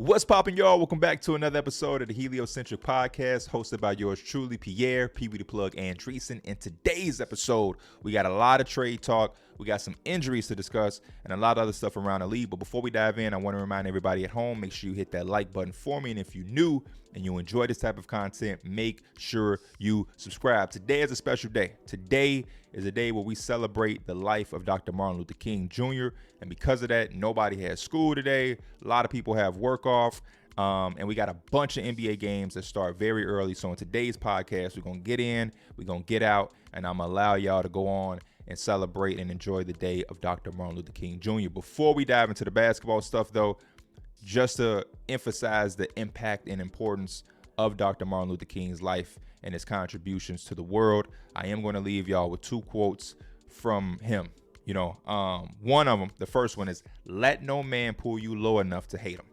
What's poppin', y'all? Welcome back to another episode of the Heliocentric Podcast, hosted by yours truly, Pierre, Pee Wee the Plug, Andreessen. In today's episode, we got a lot of trade talk, we got some injuries to discuss, and a lot of other stuff around the league. But before we dive in, I want to remind everybody at home, make sure you hit that like button for me. And if you're new and you enjoy this type of content, make sure you subscribe. Today is a special day. Today is a day where we celebrate the life of Dr. Martin Luther King Jr. And because of that, nobody has school today. A lot of people have work off. And we got a bunch of NBA games that start very early. So in today's podcast, we're going to get in, we're going to get out, and I'm going to allow y'all to go on and celebrate and enjoy the day of Dr. Martin Luther King Jr. Before we dive into the basketball stuff, though, just to emphasize the impact and importance of Dr. Martin Luther King's life and his contributions to the world, I am going to leave y'all with two quotes from him. One of them, the first one is, "Let no man pull you low enough to hate him."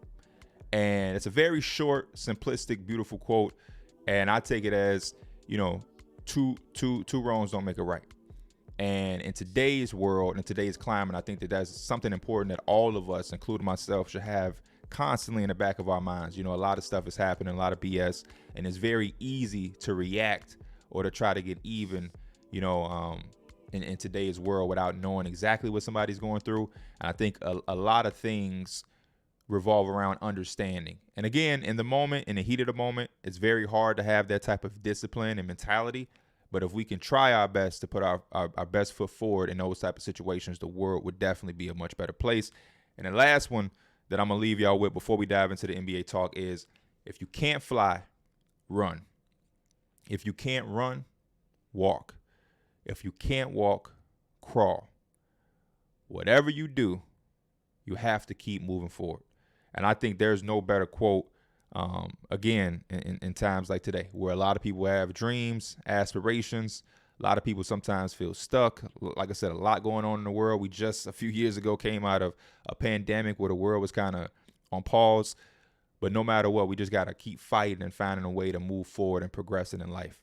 And it's a very short, simplistic, beautiful quote. And I take it as, two wrongs don't make a right. And in today's world, in today's climate, I think that that's something important that all of us, including myself, should have constantly in the back of our minds. A lot of stuff is happening, a lot of BS, and it's very easy to react or to try to get even, in today's world without knowing exactly what somebody's going through. And I think a lot of things revolve around understanding. And again, in the moment, in the heat of the moment, it's very hard to have that type of discipline and mentality. But if we can try our best to put our best foot forward in those type of situations, the world would definitely be a much better place. And the last one that I'm going to leave y'all with before we dive into the NBA talk is, if you can't fly, run. If you can't run, walk. If you can't walk, crawl. Whatever you do, you have to keep moving forward. And I think there's no better quote, again, in times like today, where a lot of people have dreams, aspirations. A lot of people sometimes feel stuck. Like I said, a lot going on in the world. We just a few years ago came out of a pandemic where the world was kind of on pause. But no matter what, we just got to keep fighting and finding a way to move forward and progressing in life.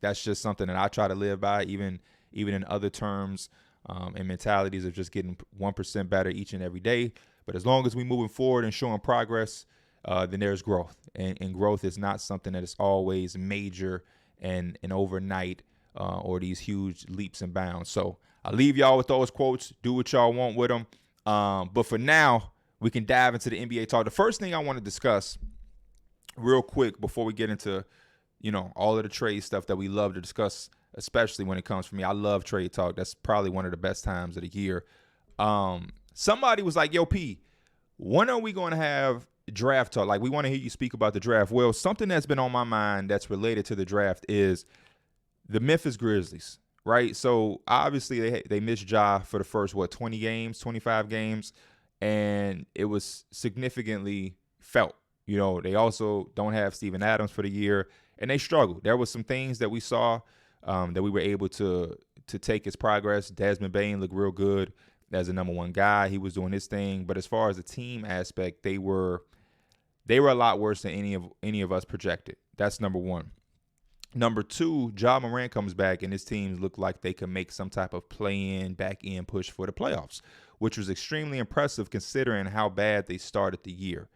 That's just something that I try to live by, even in other terms and mentalities of just getting 1% better each and every day. But as long as we're moving forward and showing progress, then there's growth. And growth is not something that is always major and overnight or these huge leaps and bounds. So I'll leave y'all with those quotes. Do what y'all want with them. But for now, we can dive into the NBA talk. The first thing I want to discuss real quick before we get into, all of the trade stuff that we love to discuss, especially when it comes from me. I love trade talk. That's probably one of the best times of the year. Somebody was like, "Yo, P, when are we going to have draft talk? Like, we want to hear you speak about the draft." Well, something that's been on my mind that's related to the draft is the Memphis Grizzlies, right? So obviously they missed Ja for the first, 20 games, 25 games, and it was significantly felt. They also don't have Steven Adams for the year, and they struggled. There was some things that we saw that we were able to take as progress. Desmond Bane looked real good as a number one guy. He was doing his thing. But as far as the team aspect, they were a lot worse than any of us projected. That's number one. Number two, Ja Morant comes back, and his teams look like they can make some type of play-in, back-end push for the playoffs, which was extremely impressive considering how bad they started the year.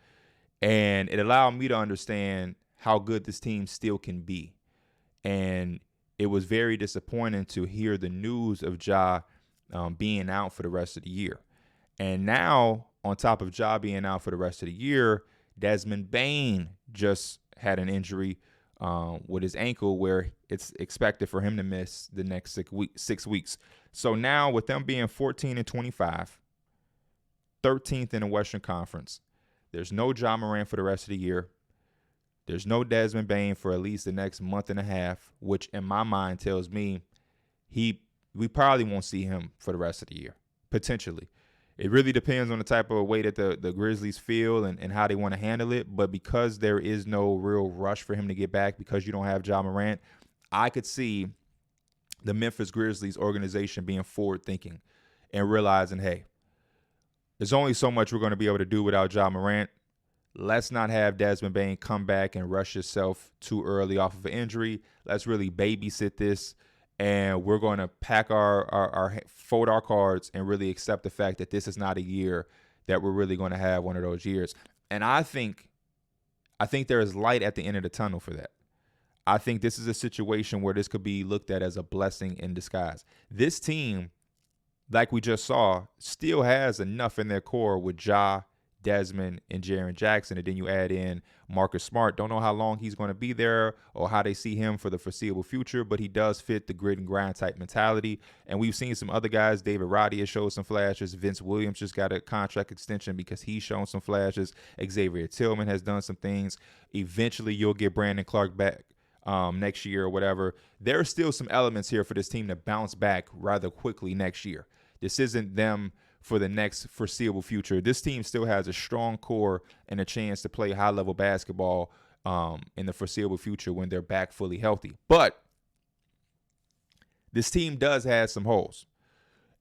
And it allowed me to understand how good this team still can be. And it was very disappointing to hear the news of Ja being out for the rest of the year. And now, on top of Ja being out for the rest of the year, Desmond Bane just had an injury with his ankle where it's expected for him to miss the next 6 weeks. So now, with them being 14-25, 13th in the Western Conference, there's no Ja Morant for the rest of the year. There's no Desmond Bane for at least the next month and a half, which in my mind tells me we probably won't see him for the rest of the year, potentially. It really depends on the type of way that the Grizzlies feel and how they want to handle it. But because there is no real rush for him to get back, because you don't have Ja Morant, I could see the Memphis Grizzlies organization being forward-thinking and realizing, hey, there's only so much we're going to be able to do without Ja Morant. Let's not have Desmond Bane come back and rush himself too early off of an injury. Let's really babysit this, and we're going to pack fold our cards and really accept the fact that this is not a year that we're really going to have one of those years. And I think there is light at the end of the tunnel for that. I think this is a situation where this could be looked at as a blessing in disguise. This team, like we just saw, still has enough in their core with Ja, Desmond, and Jaren Jackson. And then you add in Marcus Smart. Don't know how long he's going to be there or how they see him for the foreseeable future, but he does fit the grit and grind type mentality. And we've seen some other guys. David Roddy has showed some flashes. Vince Williams just got a contract extension because he's shown some flashes. Xavier Tillman has done some things. Eventually, you'll get Brandon Clark back next year or whatever. There are still some elements here for this team to bounce back rather quickly next year. This isn't them for the next foreseeable future. This team still has a strong core and a chance to play high-level basketball in the foreseeable future when they're back fully healthy. But this team does have some holes.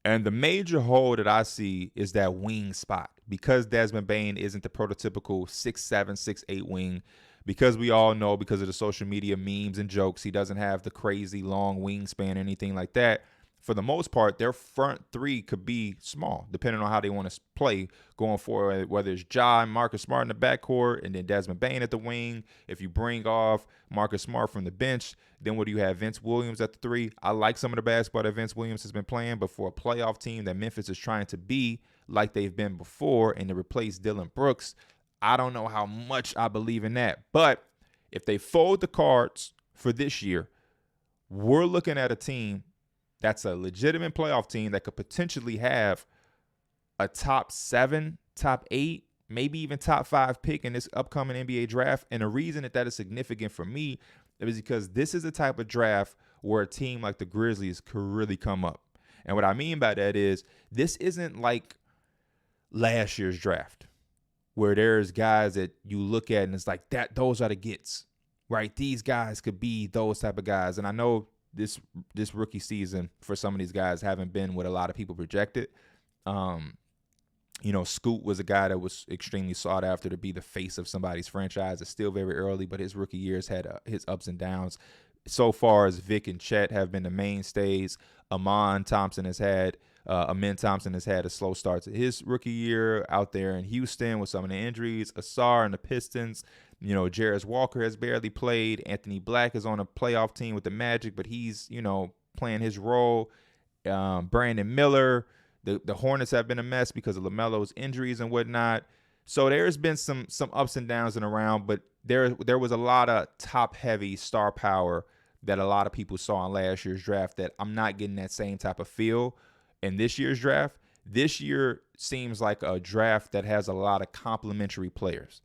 And the major hole that I see is that wing spot. Because Desmond Bane isn't the prototypical 6'7", 6'8" wing, because we all know because of the social media memes and jokes, he doesn't have the crazy long wingspan or anything like that. For the most part, their front three could be small, depending on how they want to play going forward, whether it's Ja and Marcus Smart in the backcourt and then Desmond Bane at the wing. If you bring off Marcus Smart from the bench, then what do you have? Vince Williams at the three. I like some of the basketball that Vince Williams has been playing, but for a playoff team that Memphis is trying to be like they've been before and to replace Dylan Brooks, I don't know how much I believe in that. But if they fold the cards for this year, we're looking at a team that's a legitimate playoff team that could potentially have a top 7, top 8, maybe even top 5 pick in this upcoming NBA draft. And the reason that is significant for me is because this is the type of draft where a team like the Grizzlies could really come up. And what I mean by that is this isn't like last year's draft where there's guys that you look at and it's like that, those are the gets, right? These guys could be those type of guys. And I know this rookie season for some of these guys haven't been what a lot of people projected. Scoot was a guy that was extremely sought after to be the face of somebody's franchise. It's still very early, but his rookie years had his ups and downs. So far as Vic and Chet have been the mainstays, Amin Thompson has had a slow start to his rookie year out there in Houston with some of the injuries. Asar and the Pistons. Jarris Walker has barely played. Anthony Black is on a playoff team with the Magic, but he's, playing his role. Brandon Miller, the Hornets have been a mess because of LaMelo's injuries and whatnot. So there's been some ups and downs and around, but there was a lot of top-heavy star power that a lot of people saw in last year's draft that I'm not getting that same type of feel in this year's draft. This year seems like a draft that has a lot of complementary players.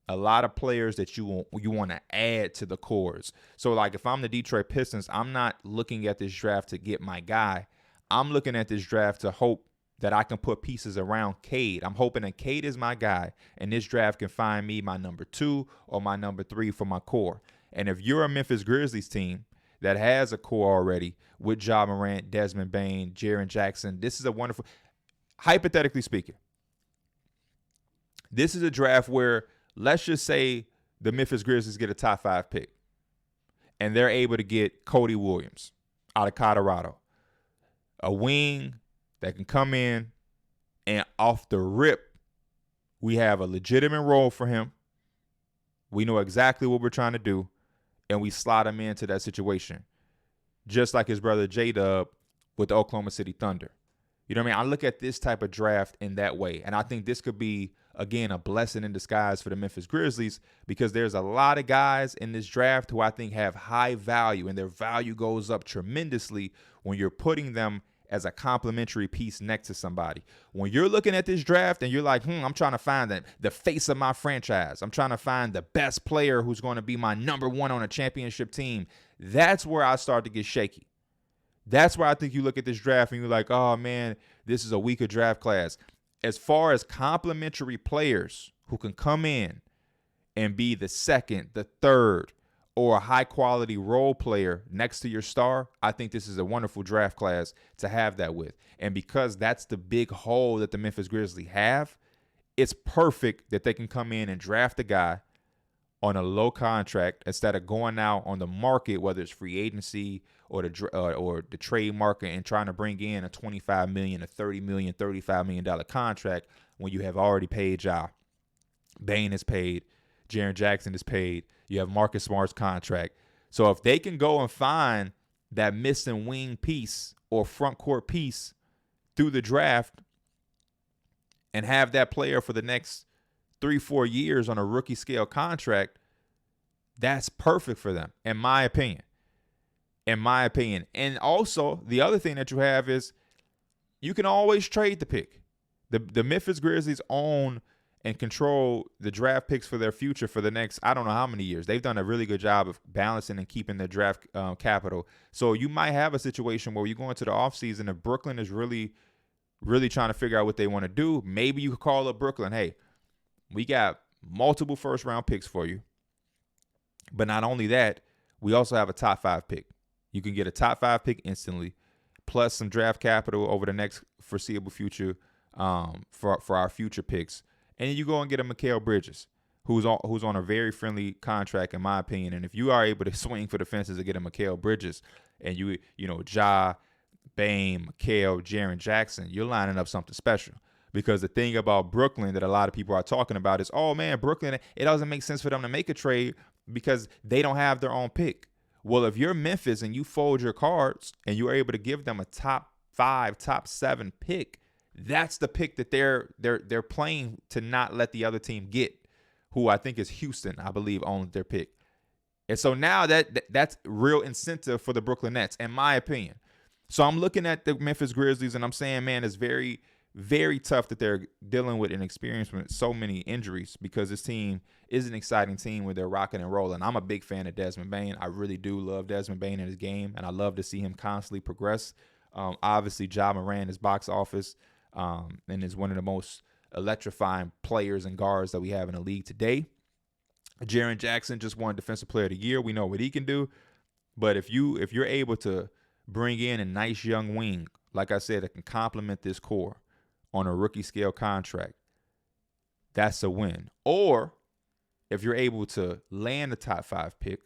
A lot of players that you want to add to the cores. So, like, if I'm the Detroit Pistons, I'm not looking at this draft to get my guy. I'm looking at this draft to hope that I can put pieces around Cade. I'm hoping that Cade is my guy, and this draft can find me my number 2 or my number 3 for my core. And if you're a Memphis Grizzlies team that has a core already with Ja Morant, Desmond Bane, Jaren Jackson, this is a wonderful – hypothetically speaking, this is a draft where – let's just say the Memphis Grizzlies get a top 5 pick and they're able to get Cody Williams out of Colorado, a wing that can come in and off the rip, we have a legitimate role for him. We know exactly what we're trying to do, and we slot him into that situation, just like his brother J-Dub with the Oklahoma City Thunder. You know what I mean? I look at this type of draft in that way, and I think this could be, again, a blessing in disguise for the Memphis Grizzlies because there's a lot of guys in this draft who I think have high value, and their value goes up tremendously when you're putting them as a complementary piece next to somebody. When you're looking at this draft and you're like, I'm trying to find the face of my franchise. I'm trying to find the best player who's going to be my number 1 on a championship team. That's where I start to get shaky. That's why I think you look at this draft and you're like, oh, man, this is a weaker draft class. As far as complementary players who can come in and be the second, the third, or a high-quality role player next to your star, I think this is a wonderful draft class to have that with. And because that's the big hole that the Memphis Grizzlies have, it's perfect that they can come in and draft a guy on a low contract instead of going out on the market, whether it's free agency or the trade market, and trying to bring in a $25 million, a $30 million, $35 million contract when you have already paid Ja Bane is paid. Jaren Jackson is paid. You have Marcus Smart's contract. So if they can go and find that missing wing piece or front court piece through the draft and have that player for the next 3-4 years on a rookie scale contract, that's perfect for them, in my opinion. In my opinion. And also, the other thing that you have is you can always trade the pick. The Memphis Grizzlies own and control the draft picks for their future for the next, I don't know how many years. They've done a really good job of balancing and keeping their draft capital. So you might have a situation where you go into the offseason and Brooklyn is really, really trying to figure out what they want to do. Maybe you could call up Brooklyn, hey, we got multiple first-round picks for you. But not only that, we also have a top 5 pick. You can get a top 5 pick instantly, plus some draft capital over the next foreseeable future for our future picks. And then you go and get a Mikal Bridges, who's on a very friendly contract, in my opinion. And if you are able to swing for the fences and get a Mikal Bridges, and you know, Ja, Bame, Mikal, Jaren Jackson, you're lining up something special. Because the thing about Brooklyn that a lot of people are talking about is, oh, man, Brooklyn, it doesn't make sense for them to make a trade because they don't have their own pick. Well, if you're Memphis and you fold your cards and you're able to give them a top 5, top 7 pick, that's the pick that they're playing to not let the other team get, who I think is Houston, I believe, owns their pick. And so now that's real incentive for the Brooklyn Nets, in my opinion. So I'm looking at the Memphis Grizzlies and I'm saying, man, it's very, very tough that they're dealing with and experiencing so many injuries, because this team is an exciting team where they're rocking and rolling. I'm a big fan of Desmond Bane. I really do love Desmond Bane in his game, and I love to see him constantly progress. Obviously, Ja Morant is box office and is one of the most electrifying players and guards that we have in the league today. Jaren Jackson just won Defensive Player of the Year. We know what he can do. But if you're able to bring in a nice young wing, like I said, that can complement this core on a rookie scale contract, that's a win. Or if you're able to land a top 5 pick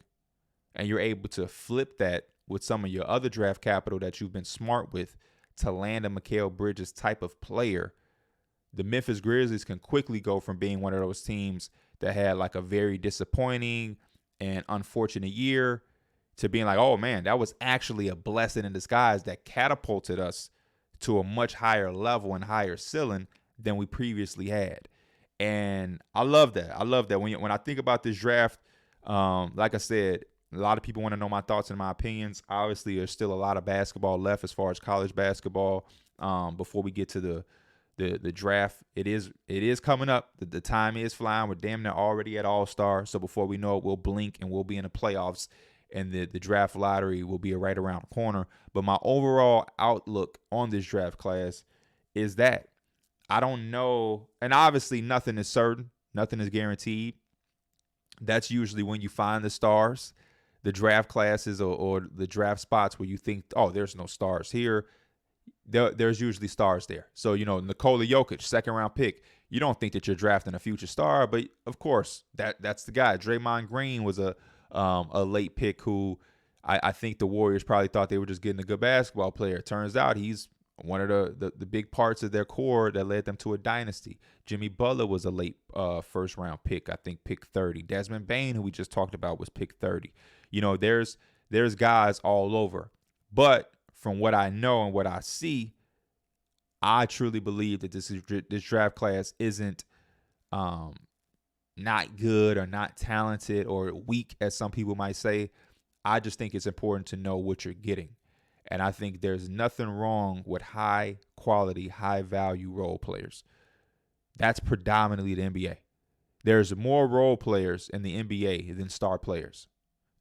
and you're able to flip that with some of your other draft capital that you've been smart with to land a Mikal Bridges type of player, the Memphis Grizzlies can quickly go from being one of those teams that had like a very disappointing and unfortunate year to being like, oh man, that was actually a blessing in disguise that catapulted us to a much higher level and higher ceiling than we previously had. And I love that. I love that. When I think about this draft, like I said, a lot of people want to know my thoughts and my opinions. Obviously, there's still a lot of basketball left as far as college basketball before we get to the draft. It is coming up. The time is flying. We're damn near already at All-Star. So before we know it, we'll blink and we'll be in the playoffs. And the draft lottery will be right around the corner. But my overall outlook on this draft class is that I don't know. And obviously, nothing is certain. Nothing is guaranteed. That's usually when you find the stars, the draft classes or the draft spots where you think, oh, there's no stars here. There's usually stars there. So, you know, Nikola Jokic, second-round pick. You don't think that you're drafting a future star, but, of course, that's the guy. Draymond Green was a late pick who I think the Warriors probably thought they were just getting a good basketball player. Turns out he's one of the big parts of their core that led them to a dynasty. Jimmy Butler was a late first-round pick, I think pick 30. Desmond Bane, who we just talked about, was pick 30. You know, there's guys all over. But from what I know and what I see, I truly believe that this draft class isn't not good or not talented or weak, as some people might say. I just think it's important to know what you're getting. And I think there's nothing wrong with high quality, high value role players. That's predominantly the NBA. There's more role players in the NBA than star players.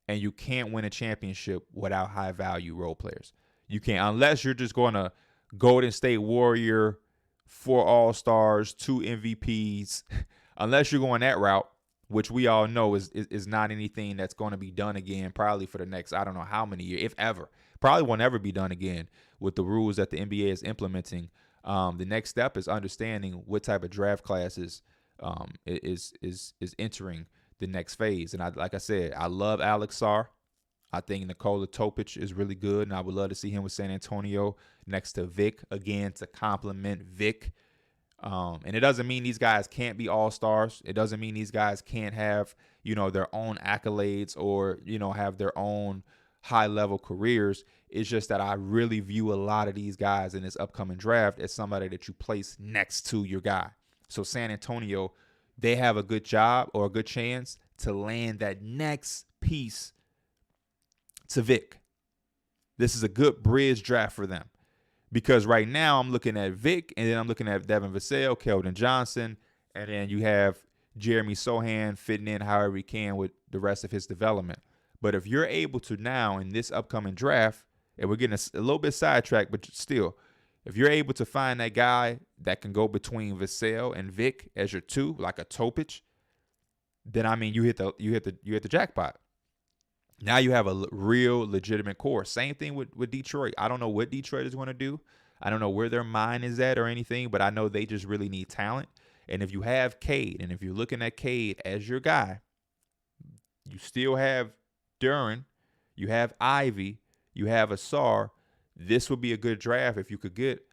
And you can't win a championship without high value role players. You can't, unless you're just going to Golden State Warrior, 4 All-Stars, 2 MVPs. Unless you're going that route, which we all know is not anything that's going to be done again probably for the next, I don't know how many years, if ever. Probably won't ever be done again with the rules that the NBA is implementing. The next step is understanding what type of draft classes is entering the next phase. And like I said, I love Alex Sarr. I think Nikola Topic is really good, and I would love to see him with San Antonio next to Vic, again, to complement Vic. And it doesn't mean these guys can't be all-stars. It doesn't mean these guys can't have, their own accolades or, have their own high-level careers. It's just that I really view a lot of these guys in this upcoming draft as somebody that you place next to your guy. So San Antonio, they have a good job or a good chance to land that next piece to Vic. This is a good bridge draft for them. Because right now I'm looking at Vic, and then I'm looking at Devin Vassell, Keldon Johnson, and then you have Jeremy Sohan fitting in however he can with the rest of his development. But if you're able to now in this upcoming draft, and we're getting a little bit sidetracked, but still, if you're able to find that guy that can go between Vassell and Vic as your two, like a Topic, then you hit the jackpot. Now you have a real legitimate core. Same thing with Detroit. I don't know what Detroit is going to do. I don't know where their mind is at or anything, but I know they just really need talent. And if you have Cade, and if you're looking at Cade as your guy, you still have Duren, you have Ivy, you have Asar. This would be a good draft if you could get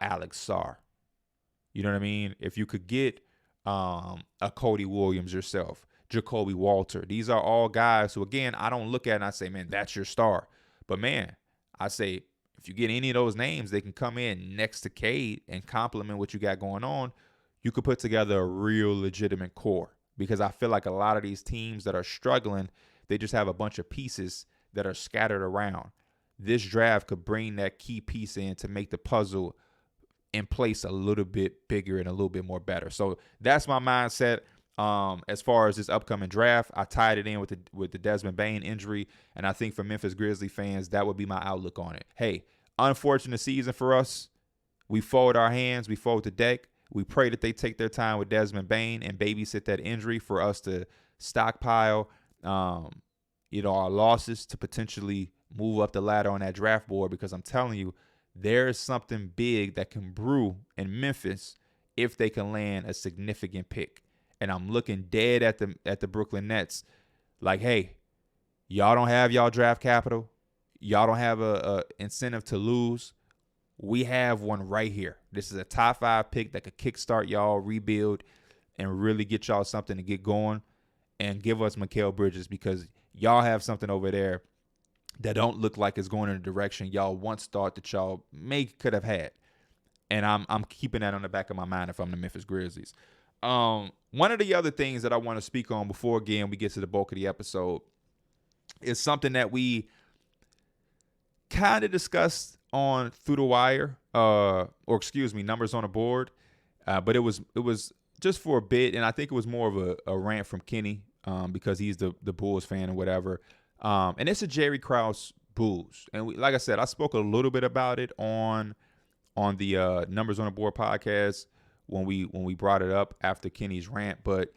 Alex Sarr. You know what I mean? If you could get a Cody Williams yourself. Jacoby Walter. These are all guys who, again, I don't look at and I say, man, that's your star. But, man, I say if you get any of those names, they can come in next to Cade and complement what you got going on. You could put together a real legitimate core, because I feel like a lot of these teams that are struggling, they just have a bunch of pieces that are scattered around. This draft could bring that key piece in to make the puzzle in place a little bit bigger and a little bit more better. So that's my mindset. As far as this upcoming draft, I tied it in with the Desmond Bane injury, and I think for Memphis Grizzlies fans, that would be my outlook on it. Hey, unfortunate season for us. We fold our hands, we fold the deck. We pray that they take their time with Desmond Bane and babysit that injury for us to stockpile, our losses to potentially move up the ladder on that draft board, because I'm telling you, there is something big that can brew in Memphis if they can land a significant pick. And I'm looking dead at the Brooklyn Nets like, hey, y'all don't have y'all draft capital. Y'all don't have a incentive to lose. We have one right here. This is a top 5 pick that could kickstart y'all rebuild and really get y'all something to get going, and give us Mikal Bridges, because y'all have something over there that don't look like it's going in a direction y'all once thought that y'all could have had. And I'm keeping that on the back of my mind if I'm the Memphis Grizzlies. One of the other things that I want to speak on before, again, we get to the bulk of the episode is something that we kind of discussed on Through the Wire, Numbers on the Board. But it was just for a bit, and I think it was more of a rant from Kenny, because he's the Bulls fan or whatever. And it's a Jerry Krauss Bulls. And like I said, I spoke a little bit about it on the Numbers on the Board podcast when we brought it up after Kenny's rant. But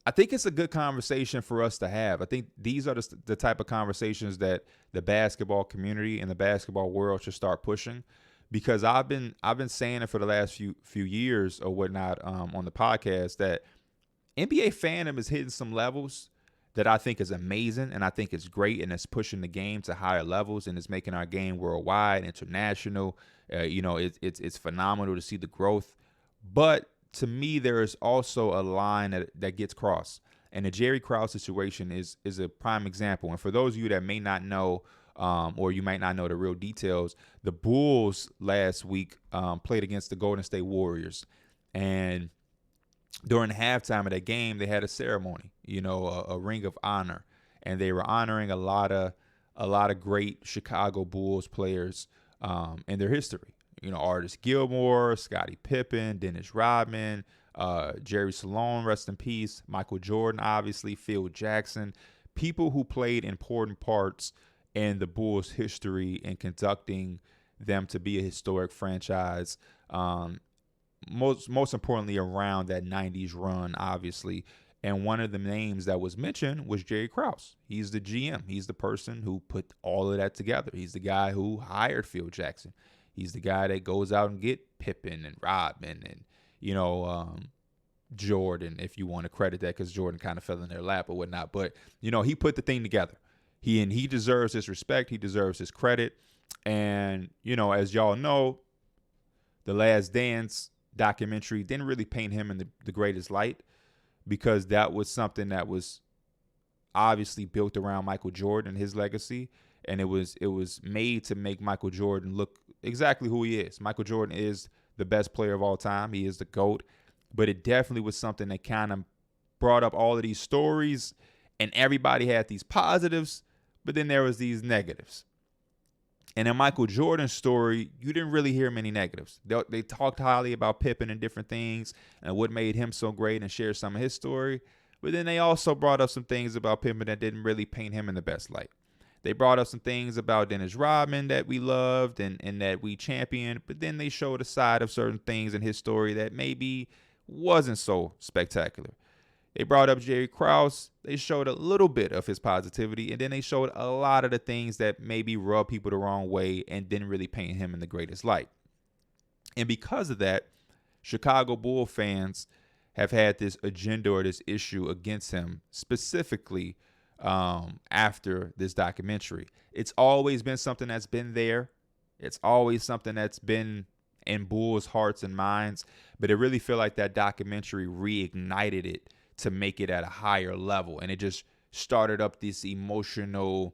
I think it's a good conversation for us to have. I think these are the type of conversations that the basketball community and the basketball world should start pushing, because I've been saying it for the last few years or whatnot on the podcast, that NBA fandom is hitting some levels that I think is amazing, and I think it's great, and it's pushing the game to higher levels, and it's making our game worldwide, international. It's phenomenal to see the growth. But to me, there is also a line that gets crossed. And the Jerry Krauss situation is a prime example. And for those of you that may not know, or you might not know the real details, the Bulls last week played against the Golden State Warriors. And during the halftime of that game, they had a ceremony, a ring of honor. And they were honoring a lot of great Chicago Bulls players in their history. Artis Gilmore, Scottie Pippen, Dennis Rodman, Jerry Sloan, rest in peace, Michael Jordan, obviously, Phil Jackson, people who played important parts in the Bulls' history and conducting them to be a historic franchise. Most importantly, around that 90s run, obviously. And one of the names that was mentioned was Jerry Krauss. He's the GM. He's the person who put all of that together. He's the guy who hired Phil Jackson. He's the guy that goes out and get Pippen and Rodman and, Jordan, if you want to credit that, because Jordan kind of fell in their lap or whatnot. But, he put the thing together. He deserves his respect. He deserves his credit. And, as y'all know, The Last Dance documentary didn't really paint him in the greatest light, because that was something that was obviously built around Michael Jordan and his legacy. And it was made to make Michael Jordan look exactly who he is. Michael Jordan is the best player of all time. He is the GOAT. But it definitely was something that kind of brought up all of these stories, and everybody had these positives, but then there was these negatives. And in Michael Jordan's story, you didn't really hear many negatives. They talked highly about Pippen and different things and what made him so great and shared some of his story. But then they also brought up some things about Pippen that didn't really paint him in the best light. They brought up some things about Dennis Rodman that we loved and that we championed, but then they showed a side of certain things in his story that maybe wasn't so spectacular. They brought up Jerry Krauss. They showed a little bit of his positivity, and then they showed a lot of the things that maybe rubbed people the wrong way and didn't really paint him in the greatest light. And because of that, Chicago Bull fans have had this agenda or this issue against him, specifically after this documentary. It's always been something that's been there. It's always something that's been in Bulls' hearts and minds, but it really feel like that documentary reignited it to make it at a higher level, and it just started up this emotional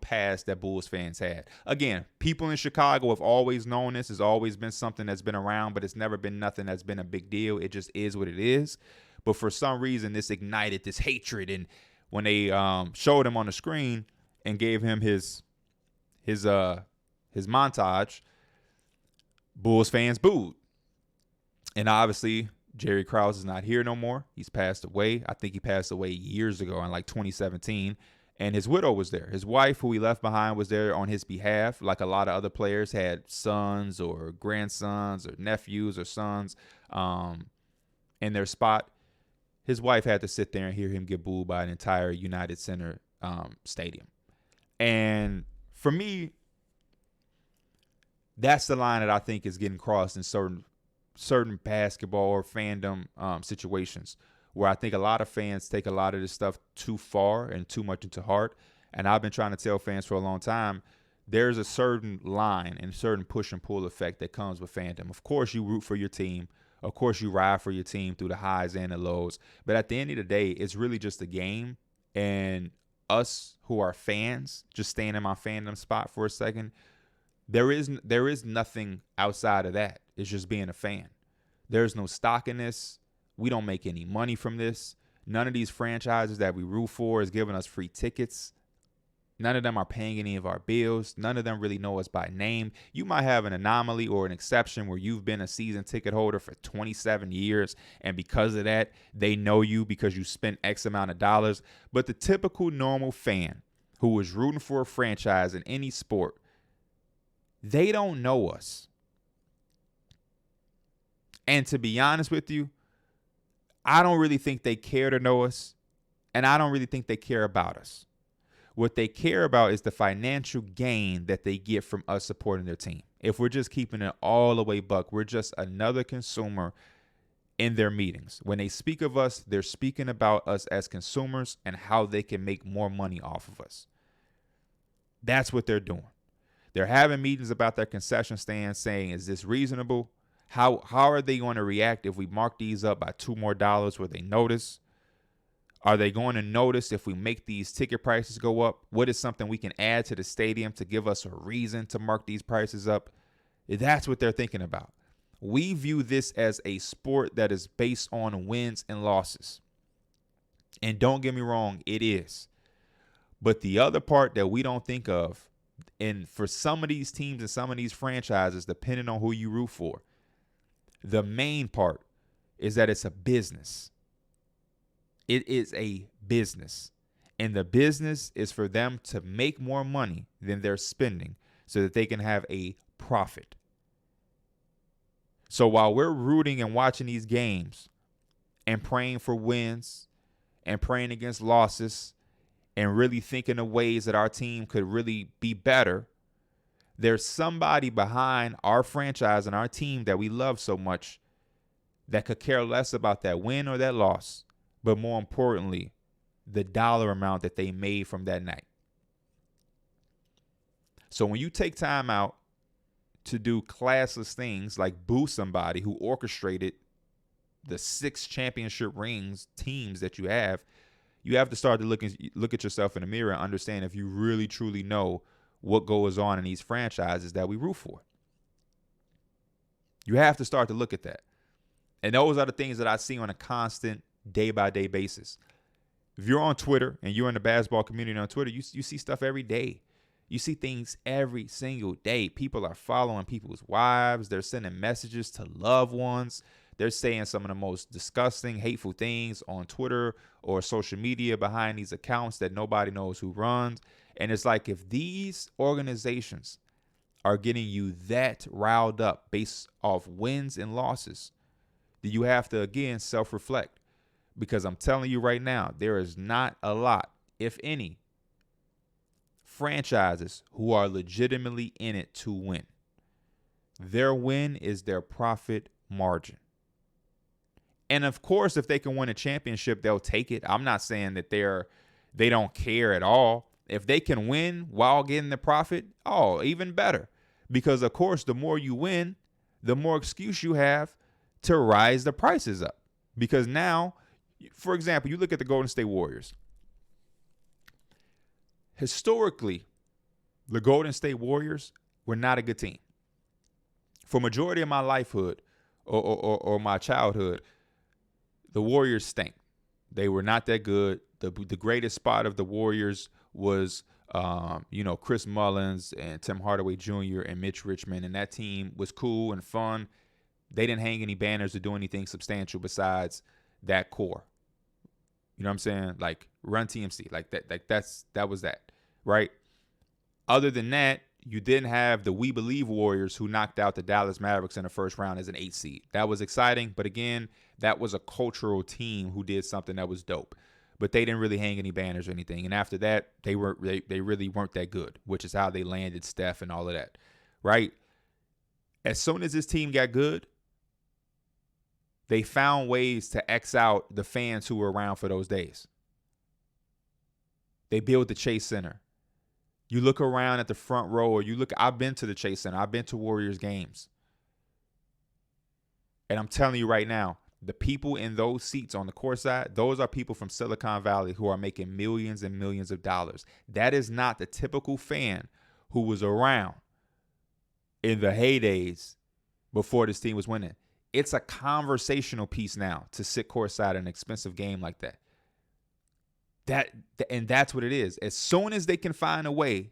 past that Bulls fans had. Again, people in Chicago have always known this. It's always been something that's been around, but it's never been nothing that's been a big deal. It just is what it is. But for some reason, this ignited this hatred, and when they showed him on the screen and gave him his montage, Bulls fans booed. And obviously, Jerry Krauss is not here no more. He's passed away. I think he passed away years ago in like 2017. And his widow was there. His wife, who he left behind, was there on his behalf. Like a lot of other players had sons or grandsons or nephews or sons in their spot. His wife had to sit there and hear him get booed by an entire United Center stadium. And for me, that's the line that I think is getting crossed in certain basketball or fandom situations, where I think a lot of fans take a lot of this stuff too far and too much into heart. And I've been trying to tell fans for a long time, there's a certain line and certain push and pull effect that comes with fandom. Of course, you root for your team. Of course, you ride for your team through the highs and the lows. But at the end of the day, it's really just a game. And us who are fans, just staying in my fandom spot for a second, there is nothing outside of that. It's just being a fan. There's no stock in this. We don't make any money from this. None of these franchises that we root for is giving us free tickets. None of them are paying any of our bills. None of them really know us by name. You might have an anomaly or an exception where you've been a season ticket holder for 27 years, and because of that, they know you because you spent X amount of dollars. But the typical normal fan who is rooting for a franchise in any sport, they don't know us. And to be honest with you, I don't really think they care to know us, and I don't really think they care about us. What they care about is the financial gain that they get from us supporting their team. If we're just keeping it all the way buck, we're just another consumer in their meetings. When they speak of us, they're speaking about us as consumers and how they can make more money off of us. That's what they're doing. They're having meetings about their concession stands saying, is this reasonable? How are they going to react if we mark these up by $2 more where they notice? Are they going to notice if we make these ticket prices go up? What is something we can add to the stadium to give us a reason to mark these prices up? That's what they're thinking about. We view this as a sport that is based on wins and losses. And don't get me wrong, it is. But the other part that we don't think of, and for some of these teams and some of these franchises, depending on who you root for, the main part is that it's a business. It is a business. And the business is for them to make more money than they're spending so that they can have a profit. So while we're rooting and watching these games and praying for wins and praying against losses and really thinking of ways that our team could really be better, there's somebody behind our franchise and our team that we love so much that could care less about that win or that loss, but more importantly, the dollar amount that they made from that night. So when you take time out to do classless things like boo somebody who orchestrated the 6 championship rings teams that you have to start to look at yourself in the mirror and understand if you really truly know what goes on in these franchises that we root for. You have to start to look at that. And those are the things that I see on a constant day-by-day basis. If you're on Twitter and you're in the basketball community on Twitter, you see stuff every day. You see things every single day. People are following people's wives. They're sending messages to loved ones. They're saying some of the most disgusting, hateful things on Twitter or social media behind these accounts that nobody knows who runs. And it's like, if these organizations are getting you that riled up based off wins and losses, then you have to, again, self-reflect. Because I'm telling you right now, there is not a lot, if any, franchises who are legitimately in it to win. Their win is their profit margin. And of course, if they can win a championship, they'll take it. I'm not saying that they don't care at all. If they can win while getting the profit, even better. Because of course, the more you win, the more excuse you have to rise the prices up. Because now, for example, you look at the Golden State Warriors. Historically, the Golden State Warriors were not a good team. For majority of my lifehood or my childhood, the Warriors stink. They were not that good. The greatest spot of the Warriors was, Chris Mullins and Tim Hardaway Jr. and Mitch Richmond. And that team was cool and fun. They didn't hang any banners or do anything substantial besides that core. You know what I'm saying? Like Run TMC, like that was that, right? Other than that, you didn't have the We Believe Warriors who knocked out the Dallas Mavericks in the first round as an 8 seed. That was exciting, but again, that was a cultural team who did something that was dope. But they didn't really hang any banners or anything. And after that, they really weren't that good, which is how they landed Steph and all of that, right? As soon as this team got good, they found ways to X out the fans who were around for those days. They built the Chase Center. You look around at the front row, or I've been to the Chase Center. I've been to Warriors games. And I'm telling you right now, the people in those seats on the court side, those are people from Silicon Valley who are making millions and millions of dollars. That is not the typical fan who was around in the heydays before this team was winning. It's a conversational piece now to sit courtside in an expensive game like that. And that's what it is. As soon as they can find a way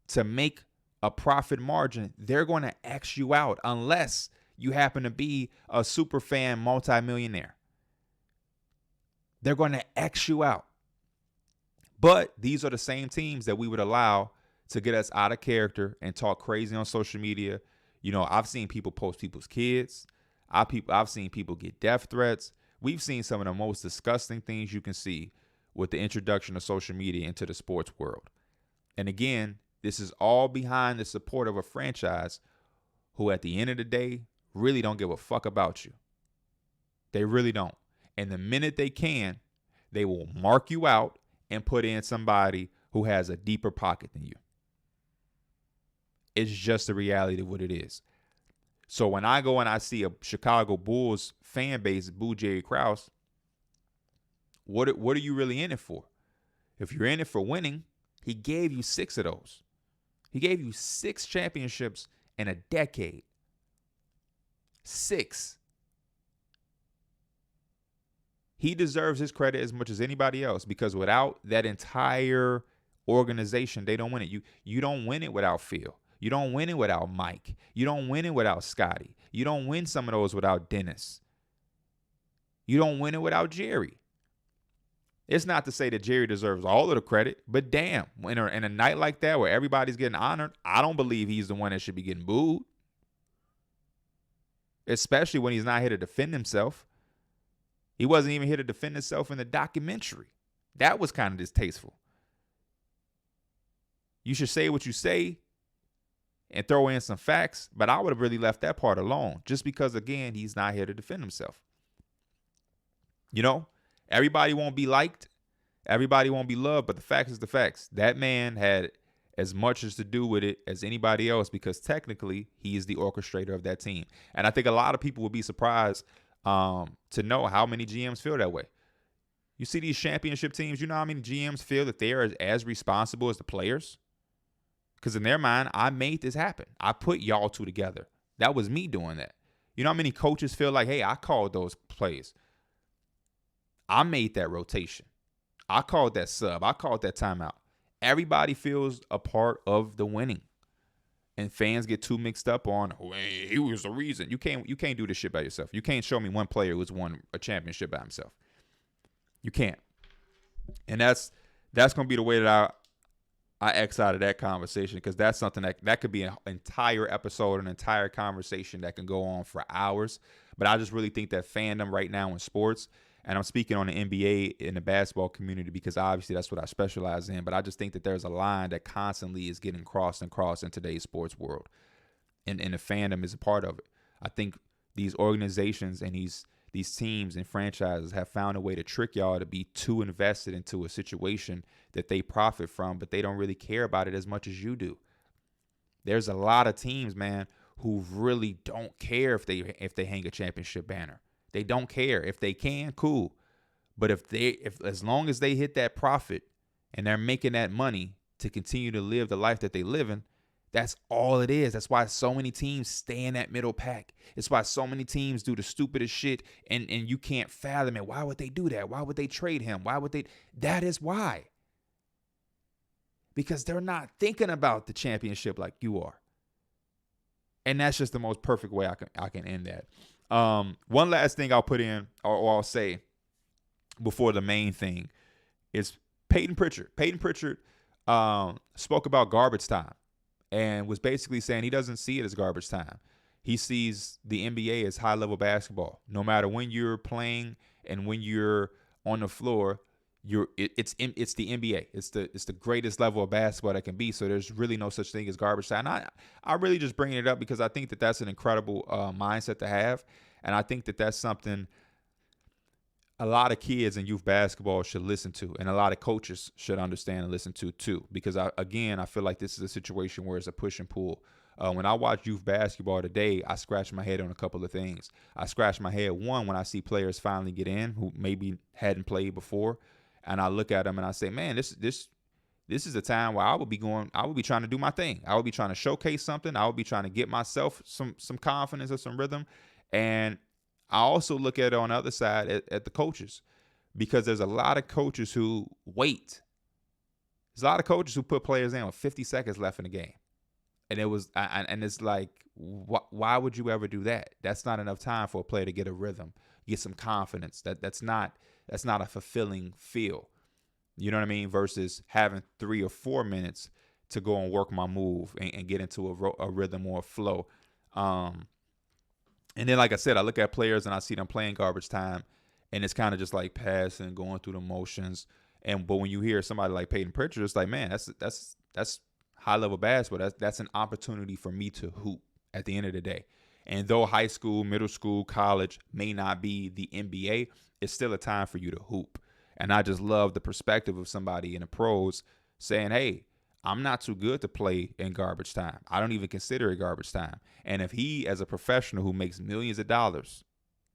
to make a profit margin, they're going to X you out unless you happen to be a super fan multimillionaire. They're going to X you out. But these are the same teams that we would allow to get us out of character and talk crazy on social media. You know, I've seen people post people's kids. I've seen people get death threats. We've seen some of the most disgusting things you can see with the introduction of social media into the sports world. And again, this is all behind the support of a franchise who at the end of the day really don't give a fuck about you. They really don't. And the minute they can, they will mark you out and put in somebody who has a deeper pocket than you. It's just the reality of what it is. So when I go and I see a Chicago Bulls fan base boo Jerry Krauss, what are you really in it for? If you're in it for winning, he gave you 6 of those. He gave you 6 championships in a decade. 6. He deserves his credit as much as anybody else, because without that entire organization, they don't win it. You don't win it without Phil. You don't win it without Mike. You don't win it without Scotty. You don't win some of those without Dennis. You don't win it without Jerry. It's not to say that Jerry deserves all of the credit, but damn, in a night like that where everybody's getting honored, I don't believe he's the one that should be getting booed. Especially when he's not here to defend himself. He wasn't even here to defend himself in the documentary. That was kind of distasteful. You should say what you say and throw in some facts, but I would have really left that part alone just because, again, he's not here to defend himself. You know, everybody won't be liked. Everybody won't be loved, but the facts is the facts. That man had as much as to do with it as anybody else because technically he is the orchestrator of that team. And I think a lot of people would be surprised to know how many GMs feel that way. You see these championship teams, you know how many GMs feel that they are as responsible as the players? Because in their mind, I made this happen. I put y'all two together. That was me doing that. You know how many coaches feel like, hey, I called those plays. I made that rotation. I called that sub. I called that timeout. Everybody feels a part of the winning. And fans get too mixed up on, oh, hey, he was the reason. You can't do this shit by yourself. You can't show me one player who's won a championship by himself. You can't. And that's going to be the way that I X out of that conversation, because that's something that could be an entire episode, an entire conversation that can go on for hours. But I just really think that fandom right now in sports, and I'm speaking on the NBA in the basketball community because obviously that's what I specialize in, but I just think that there's a line that constantly is getting crossed in today's sports world. And the fandom is a part of it. I think these organizations and these teams and franchises have found a way to trick y'all to be too invested into a situation that they profit from, but they don't really care about it as much as you do. There's a lot of teams, man, who really don't care if they hang a championship banner. They don't care. If they can, cool. But if as long as they hit that profit and they're making that money to continue to live the life that they live in, that's all it is. That's why so many teams stay in that middle pack. It's why so many teams do the stupidest shit, and you can't fathom it. Why would they do that? Why would they trade him? Why would they? That is why. Because they're not thinking about the championship like you are. And that's just the most perfect way I can end that. One last thing I'll put in, or I'll say before the main thing, is Payton Pritchard. Payton Pritchard spoke about garbage time and was basically saying he doesn't see it as garbage time. He sees the NBA as high-level basketball. No matter when you're playing and when you're on the floor, it's the NBA. It's the greatest level of basketball that can be. So there's really no such thing as garbage time. I really just bringing it up because I think that that's an incredible mindset to have, and I think that that's something a lot of kids in youth basketball should listen to, and a lot of coaches should understand and listen to too. Because I feel like this is a situation where it's a push and pull. When I watch youth basketball today, I scratch my head on a couple of things. I scratch my head, one, when I see players finally get in who maybe hadn't played before. And I look at them and I say, man, this is a time where I would be trying to do my thing. I would be trying to showcase something. I would be trying to get myself some confidence or some rhythm. And I also look at it on the other side at the coaches, because there's a lot of coaches who wait. There's a lot of coaches who put players in with 50 seconds left in the game. And it's like, why would you ever do that? That's not enough time for a player to get a rhythm, get some confidence. That's not a fulfilling feel. You know what I mean? Versus having 3 or 4 minutes to go and work my move and get into a rhythm or a flow. And then, like I said, I look at players and I see them playing garbage time, and it's kind of just like passing, going through the motions. But when you hear somebody like Payton Pritchard, it's like, man, that's high level basketball. That's an opportunity for me to hoop at the end of the day. And though high school, middle school, college may not be the NBA, it's still a time for you to hoop. And I just love the perspective of somebody in the pros saying, hey, I'm not too good to play in garbage time. I don't even consider it garbage time. And if he, as a professional who makes millions of dollars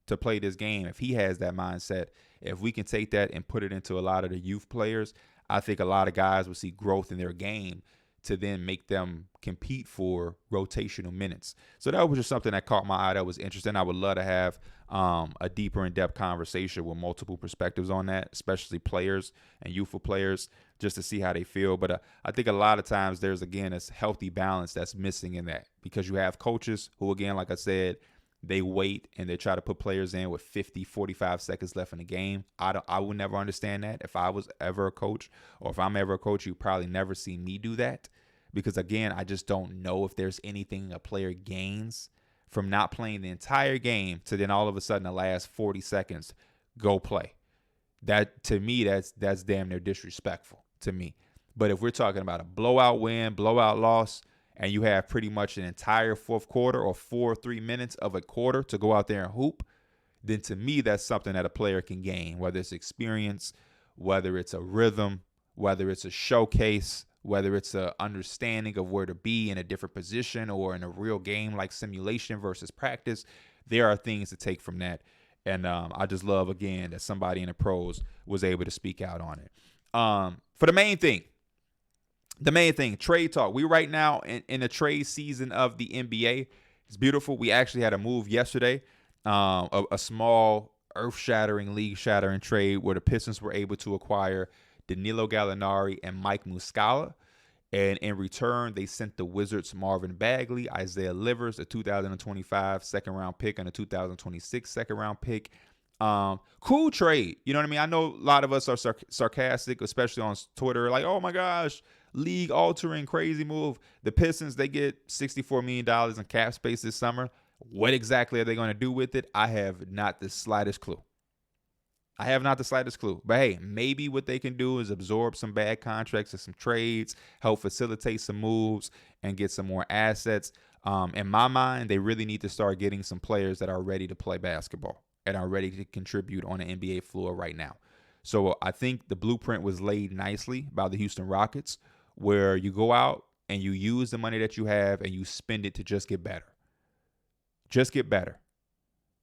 to play this game, if he has that mindset, if we can take that and put it into a lot of the youth players, I think a lot of guys will see growth in their game to then make them compete for rotational minutes. So that was just something that caught my eye that was interesting. I would love to have a deeper in-depth conversation with multiple perspectives on that, especially players and youthful players, just to see how they feel. But I think a lot of times there's, again, this healthy balance that's missing in that, because you have coaches who, again, like I said, they wait and they try to put players in with 50, 45 seconds left in the game. I would never understand that. If I was ever a coach, or if I'm ever a coach, you probably never see me do that. Because, again, I just don't know if there's anything a player gains from not playing the entire game to then all of a sudden the last 40 seconds go play. That, to me, that's damn near disrespectful to me. But if we're talking about a blowout win, blowout loss, and you have pretty much an entire fourth quarter or 4 or 3 minutes of a quarter to go out there and hoop, then to me that's something that a player can gain, whether it's experience, whether it's a rhythm, whether it's a showcase, whether it's a understanding of where to be in a different position or in a real game like simulation versus practice. There are things to take from that. And I just love, again, that somebody in the pros was able to speak out on it. For the main thing, trade talk. We right now in the trade season of the NBA. It's beautiful. We actually had a move yesterday, a small earth-shattering, league-shattering trade where the Pistons were able to acquire Danilo Gallinari and Mike Muscala. And in return, they sent the Wizards Marvin Bagley, Isaiah Livers, a 2025 second-round pick, and a 2026 second-round pick. Cool trade. You know what I mean? I know a lot of us are sarcastic, especially on Twitter, like, oh my gosh, league-altering, crazy move. The Pistons, they get $64 million in cap space this summer. What exactly are they going to do with it? I have not the slightest clue. But hey, maybe what they can do is absorb some bad contracts and some trades, help facilitate some moves, and get some more assets. In my mind, they really need to start getting some players that are ready to play basketball and are ready to contribute on the NBA floor right now. So I think the blueprint was laid nicely by the Houston Rockets, where you go out and you use the money that you have and you spend it to just get better. Just get better.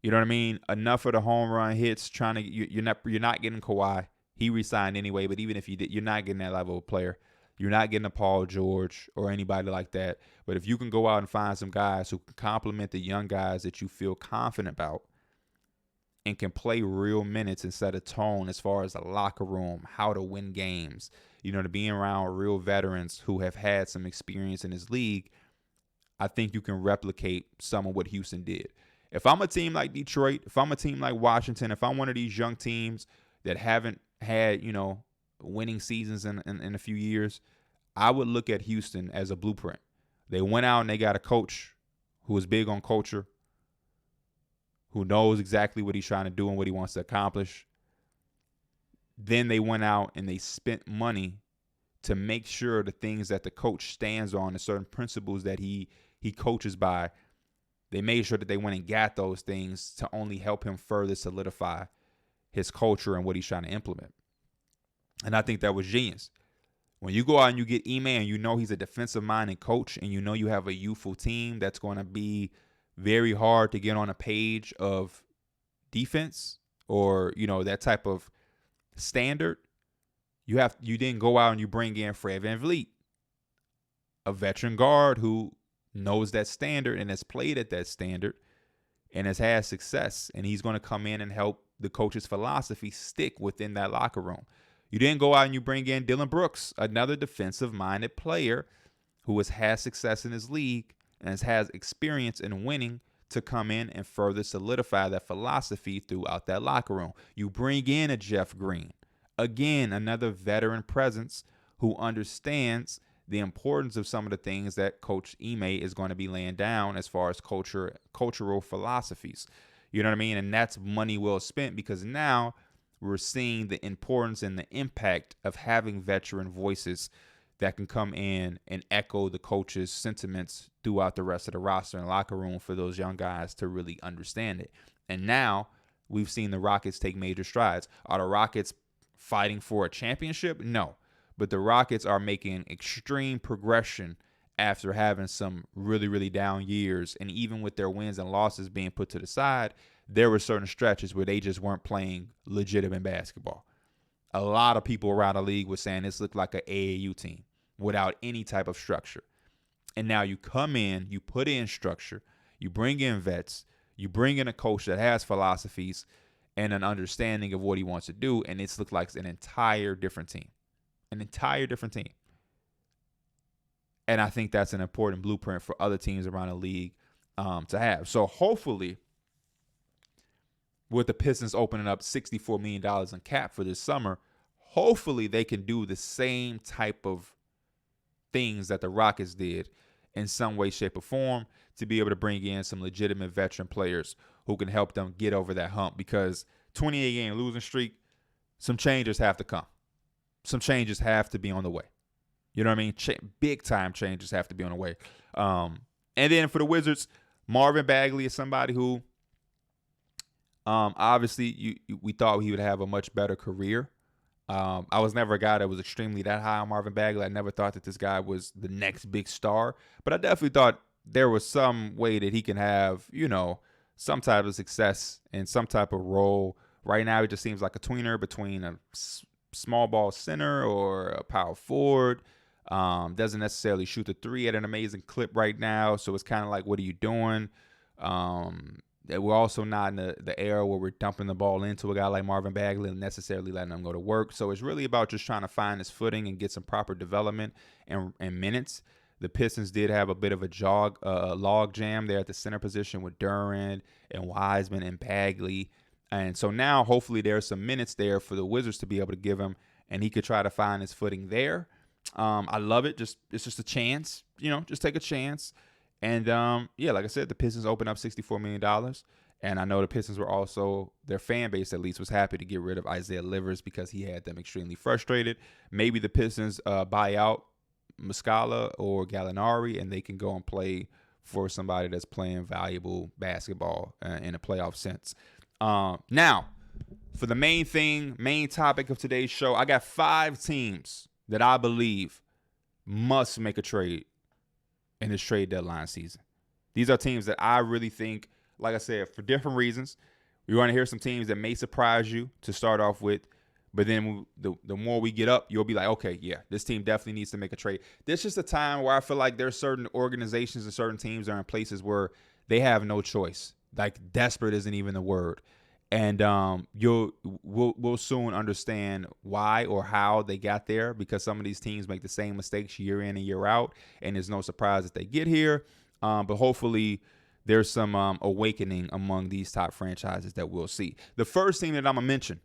You know what I mean? Enough of the home run hits. You're not getting Kawhi. He re-signed anyway, but even if you did, you're not getting that level of player. You're not getting a Paul George or anybody like that. But if you can go out and find some guys who can complement the young guys that you feel confident about and can play real minutes and set a tone as far as the locker room, how to win games, to being around real veterans who have had some experience in this league, I think you can replicate some of what Houston did. If I'm a team like Detroit, if I'm a team like Washington, if I'm one of these young teams that haven't had, winning seasons in a few years, I would look at Houston as a blueprint. They went out and they got a coach who is big on culture, who knows exactly what he's trying to do and what he wants to accomplish. Then they went out and they spent money to make sure the things that the coach stands on, the certain principles that he coaches by, they made sure that they went and got those things to only help him further solidify his culture and what he's trying to implement. And I think that was genius. When you go out and you get Ime and you know he's a defensive-minded coach and you know you have a youthful team that's going to be very hard to get on a page of defense or, that type of standard, you then go out and you bring in Fred VanVleet, a veteran guard who knows that standard and has played at that standard and has had success. And he's going to come in and help the coach's philosophy stick within that locker room. You then go out and you bring in Dylan Brooks, another defensive-minded player who has had success in his league and has experience in winning to come in and further solidify that philosophy throughout that locker room. You bring in a Jeff Green, again, another veteran presence who understands the importance of some of the things that Coach Ime is going to be laying down as far as cultural philosophies. You know what I mean? And that's money well spent because now we're seeing the importance and the impact of having veteran voices that can come in and echo the coach's sentiments throughout the rest of the roster and locker room for those young guys to really understand it. And now we've seen the Rockets take major strides. Are the Rockets fighting for a championship? No. But the Rockets are making extreme progression after having some really, really down years. And even with their wins and losses being put to the side, there were certain stretches where they just weren't playing legitimate basketball. A lot of people around the league were saying this looked like an AAU team without any type of structure. And now you come in, you put in structure, you bring in vets, you bring in a coach that has philosophies and an understanding of what he wants to do, and it's looked like an entire different team. An entire different team. And I think that's an important blueprint for other teams around the league to have. So hopefully, with the Pistons opening up $64 million in cap for this summer, hopefully they can do the same type of things that the Rockets did in some way, shape, or form to be able to bring in some legitimate veteran players who can help them get over that hump. Because 28-game losing streak, some changes have to come. Some changes have to be on the way. You know what I mean? Big time changes have to be on the way. And then for the Wizards, Marvin Bagley is somebody who obviously we thought he would have a much better career. I was never a guy that was extremely that high on Marvin Bagley. I never thought that this guy was the next big star, but I definitely thought there was some way that he can have, some type of success in some type of role. Right now, he just seems like a tweener between a small ball center or a power forward. Doesn't necessarily shoot the three at an amazing clip right now. So it's kind of like, what are you doing? We're also not in the era where we're dumping the ball into a guy like Marvin Bagley and necessarily letting him go to work. So it's really about just trying to find his footing and get some proper development and minutes. The Pistons did have a bit of a log jam there at the center position with Durant and Wiseman and Bagley. And so now hopefully there's some minutes there for the Wizards to be able to give him, and he could try to find his footing there. I love it. It's just a chance, just take a chance. And like I said, the Pistons opened up $64 million. And I know the Pistons were also, their fan base at least, was happy to get rid of Isaiah Livers because he had them extremely frustrated. Maybe the Pistons buy out Muscala or Gallinari, and they can go and play for somebody that's playing valuable basketball in a playoff sense. Now, for the main topic of today's show, I got 5 teams that I believe must make a trade in this trade deadline season. These are teams that I really think, like I said, for different reasons. We're going to hear some teams that may surprise you to start off with, but then the more we get up, you'll be like, okay, yeah, this team definitely needs to make a trade. This is just a time where I feel like there's certain organizations and certain teams are in places where they have no choice. Like, desperate isn't even the word. And we'll soon understand why or how they got there, because some of these teams make the same mistakes year in and year out, and there's no surprise that they get here. But hopefully there's some awakening among these top franchises that we'll see. The first team that I'm going to mention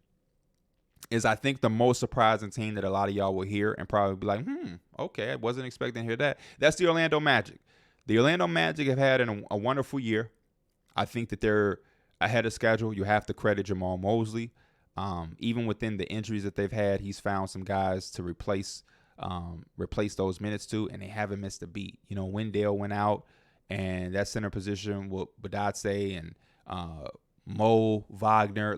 is, I think, the most surprising team that a lot of y'all will hear and probably be like, okay, I wasn't expecting to hear that. That's the Orlando Magic. The Orlando Magic have had a wonderful year. I think that they're ahead of schedule. You have to credit Jamal Mosley. Even within the injuries that they've had, he's found some guys to replace those minutes to, and they haven't missed a beat. Wendell went out, and that center position with Badatse and Mo Wagner,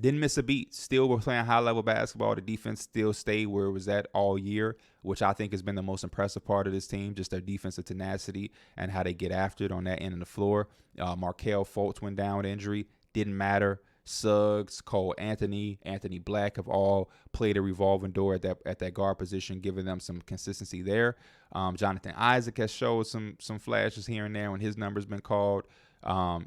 didn't miss a beat. Still were playing high-level basketball. The defense still stayed where it was at all year, which I think has been the most impressive part of this team, just their defensive tenacity and how they get after it on that end of the floor. Markelle Fultz went down with injury. Didn't matter. Suggs, Cole Anthony Black have all played a revolving door at that guard position, giving them some consistency there. Jonathan Isaac has showed some flashes here and there when his number's been called.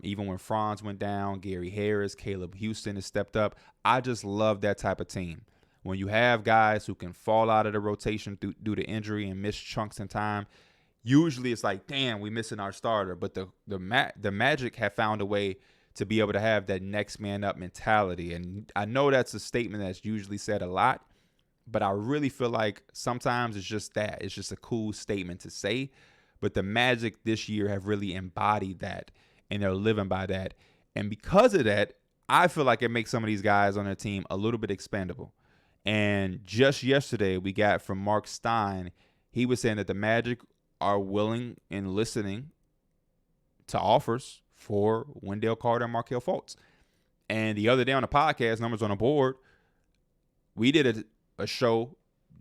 Even when Franz went down, Gary Harris, Caleb Houston has stepped up. I just love that type of team. When you have guys who can fall out of the rotation due to injury and miss chunks in time, usually it's like, damn, we missing our starter. But the Magic have found a way to be able to have that next man up mentality. And I know that's a statement that's usually said a lot, but I really feel like sometimes it's just that. It's just a cool statement to say. But the Magic this year have really embodied that, and they're living by that. And because of that, I feel like it makes some of these guys on their team a little bit expendable. And just yesterday, we got from Mark Stein, he was saying that the Magic are willing and listening to offers for Wendell Carter and Markelle Fultz. And the other day on the podcast, Numbers on the Board, we did a show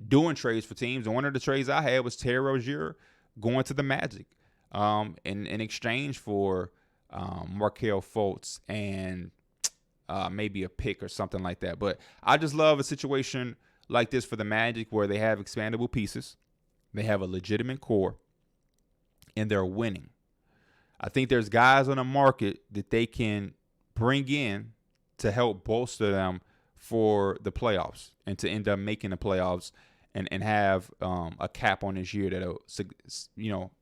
doing trades for teams. And one of the trades I had was Terry Rozier going to the Magic in exchange for Markelle Fultz and maybe a pick or something like that. But I just love a situation like this for the Magic where they have expandable pieces. They have a legitimate core, and they're winning. I think there's guys on the market that they can bring in to help bolster them for the playoffs and to end up making the playoffs and have a cap on this year that'll,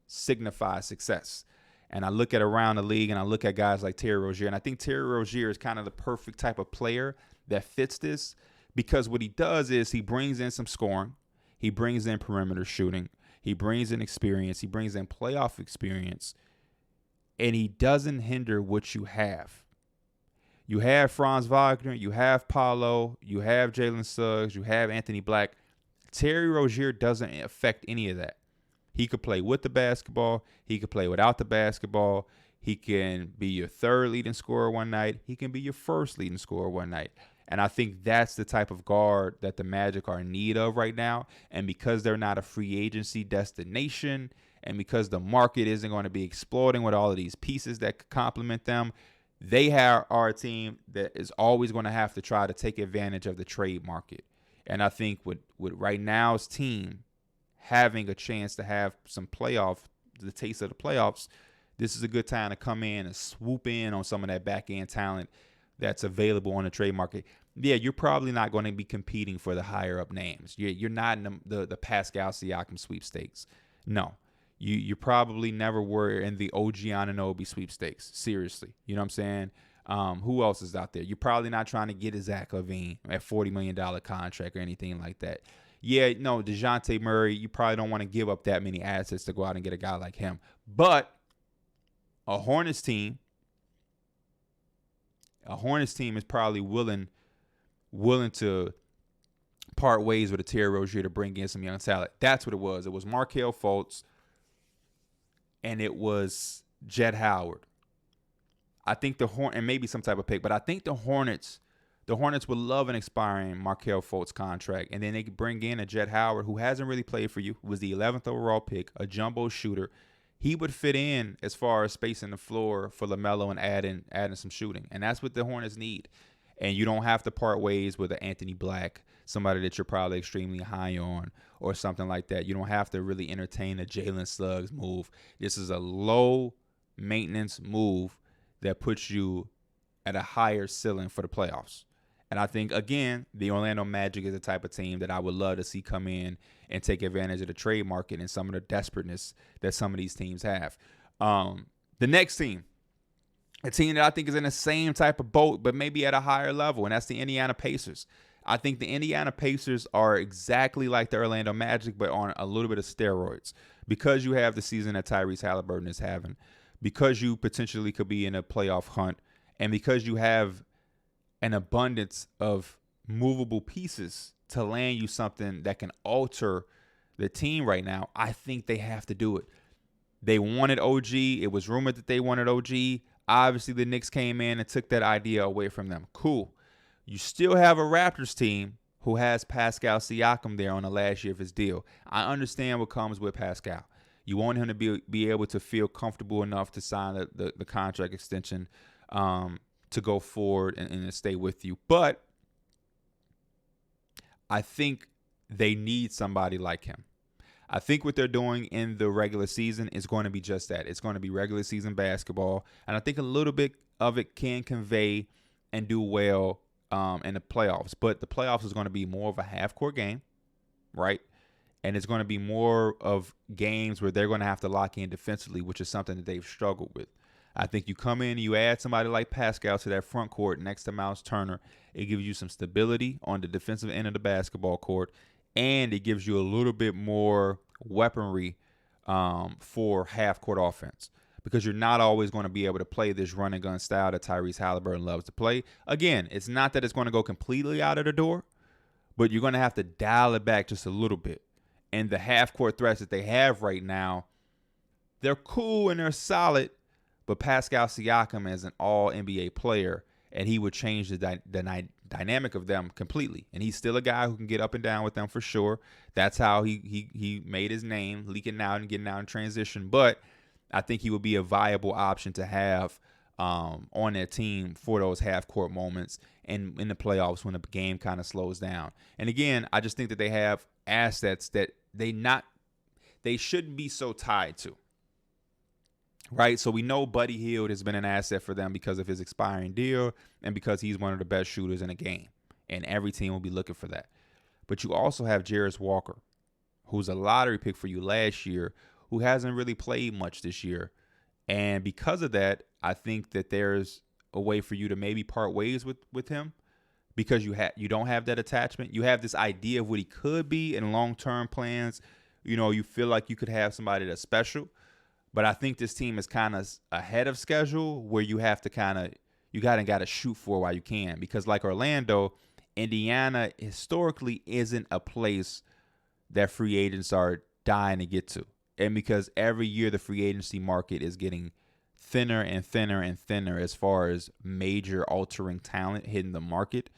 signify success. And I look at around the league and I look at guys like Terry Rozier, and I think Terry Rozier is kind of the perfect type of player that fits this, because what he does is he brings in some scoring. He brings in perimeter shooting. He brings in experience. He brings in playoff experience. And he doesn't hinder what you have. You have Franz Wagner. You have Paolo. You have Jalen Suggs. You have Anthony Black. Terry Rozier doesn't affect any of that. He could play with the basketball. He could play without the basketball. He can be your third leading scorer one night. He can be your first leading scorer one night. And I think that's the type of guard that the Magic are in need of right now. And because they're not a free agency destination, and because the market isn't going to be exploding with all of these pieces that could complement them, they are a team that is always going to have to try to take advantage of the trade market. And I think with right now's team having a chance to have the taste of the playoffs, this is a good time to come in and swoop in on some of that back end talent that's available on the trade market. Yeah, you're probably not going to be competing for the higher up names. You're not in the Pascal Siakam sweepstakes. No, you probably never were in the OG Anunoby sweepstakes. Seriously, you know what I'm saying? Who else is out there? You're probably not trying to get a Zach LaVine at $40 million contract or anything like that. Yeah, no, DeJounte Murray, you probably don't want to give up that many assets to go out and get a guy like him. But a Hornets team is probably willing to part ways with a Terry Rozier to bring in some young talent. That's what it was. It was Markelle Fultz and it was Jett Howard. I think and maybe some type of pick, but I think the Hornets would love an expiring Markelle Fultz contract, and then they could bring in a Jett Howard who hasn't really played for you, was the 11th overall pick, a jumbo shooter. He would fit in as far as spacing the floor for LaMelo and adding some shooting, and that's what the Hornets need. And you don't have to part ways with an Anthony Black, somebody that you're probably extremely high on, or something like that. You don't have to really entertain a Jalen Suggs move. This is a low maintenance move that puts you at a higher ceiling for the playoffs. And I think, again, the Orlando Magic is the type of team that I would love to see come in and take advantage of the trade market and some of the desperateness that some of these teams have. The next team, a team that I think is in the same type of boat, but maybe at a higher level, and that's the Indiana Pacers. I think the Indiana Pacers are exactly like the Orlando Magic, but on a little bit of steroids. Because you have the season that Tyrese Halliburton is having, because you potentially could be in a playoff hunt, and because you have an abundance of movable pieces to land you something that can alter the team right now, I think they have to do it. They wanted OG. It was rumored that they wanted OG. Obviously, the Knicks came in and took that idea away from them. Cool. You still have a Raptors team who has Pascal Siakam there on the last year of his deal. I understand what comes with Pascal. You want him to be able to feel comfortable enough to sign the contract extension to go forward and stay with you. But I think they need somebody like him. I think what they're doing in the regular season is going to be just that. It's going to be regular season basketball. And I think a little bit of it can convey and do well in the playoffs. But the playoffs is going to be more of a half-court game, right? And it's going to be more of games where they're going to have to lock in defensively, which is something that they've struggled with. I think you come in and you add somebody like Pascal to that front court next to Miles Turner. It gives you some stability on the defensive end of the basketball court, and it gives you a little bit more weaponry for half-court offense, because you're not always going to be able to play this run-and-gun style that Tyrese Halliburton loves to play. Again, it's not that it's going to go completely out of the door, but you're going to have to dial it back just a little bit. And the half-court threats that they have right now, they're cool and they're solid, but Pascal Siakam is an all-NBA player, and he would change the dynamic of them completely. And he's still a guy who can get up and down with them for sure. That's how he made his name, leaking out and getting out in transition. But I think he would be a viable option to have on their team for those half-court moments and in the playoffs when the game kind of slows down. And again, I just think that they have assets that they shouldn't be so tied to. Right, so we know Buddy Hield has been an asset for them because of his expiring deal and because he's one of the best shooters in the game. And every team will be looking for that. But you also have Jarris Walker, who's a lottery pick for you last year, who hasn't really played much this year. And because of that, I think that there's a way for you to maybe part ways with him, because you don't have that attachment. You have this idea of what he could be in long-term plans. You know, you feel like you could have somebody that's special. But I think this team is kind of ahead of schedule, where you have to got to shoot for while you can. Because like Orlando, Indiana historically isn't a place that free agents are dying to get to. And because every year the free agency market is getting thinner and thinner and thinner as far as major altering talent hitting the market,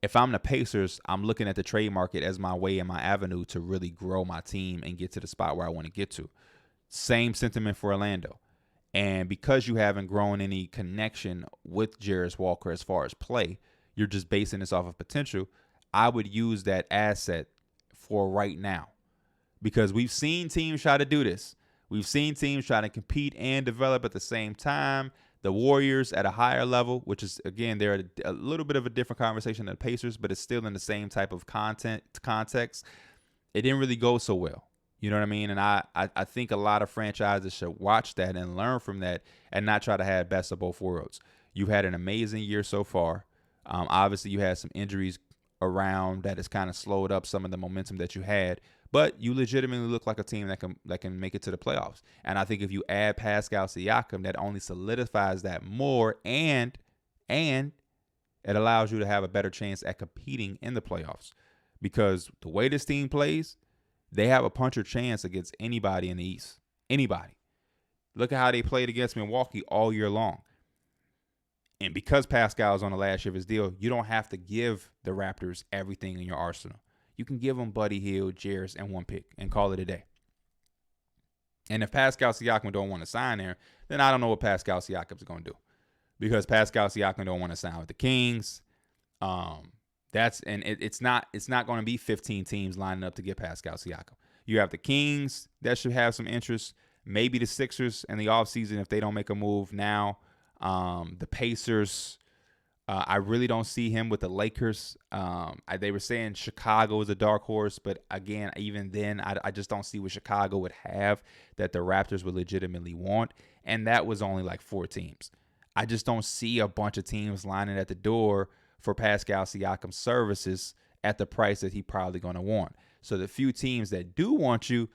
if I'm the Pacers, I'm looking at the trade market as my way and my avenue to really grow my team and get to the spot where I want to get to. Same sentiment for Orlando. And because you haven't grown any connection with Jarris Walker as far as play, you're just basing this off of potential. I would use that asset for right now, because we've seen teams try to do this. We've seen teams try to compete and develop at the same time. The Warriors at a higher level, which is, again, they're a little bit of a different conversation than the Pacers, but it's still in the same type of context. It didn't really go so well. You know what I mean? And I think a lot of franchises should watch that and learn from that and not try to have best of both worlds. You've had an amazing year so far. Obviously, you had some injuries around that has kind of slowed up some of the momentum that you had, but you legitimately look like a team that can make it to the playoffs. And I think if you add Pascal Siakam, that only solidifies that more, and it allows you to have a better chance at competing in the playoffs. Because the way this team plays, they have a puncher chance against anybody in the East. Anybody. Look at how they played against Milwaukee all year long. And because Pascal is on the last year of his deal, you don't have to give the Raptors everything in your arsenal. You can give them Buddy Hield, Jarris, and one pick and call it a day. And if Pascal Siakam don't want to sign there, then I don't know what Pascal Siakam's going to do. Because Pascal Siakam don't want to sign with the Kings. It's not going to be 15 teams lining up to get Pascal Siakam. You have the Kings that should have some interest. Maybe the Sixers in the offseason if they don't make a move now. The Pacers, I really don't see him with the Lakers. They were saying Chicago is a dark horse, but again, even then, I just don't see what Chicago would have that the Raptors would legitimately want. And that was only like 4 teams. I just don't see a bunch of teams lining at the door for Pascal Siakam's services at the price that he probably going to want. So the few teams that do want you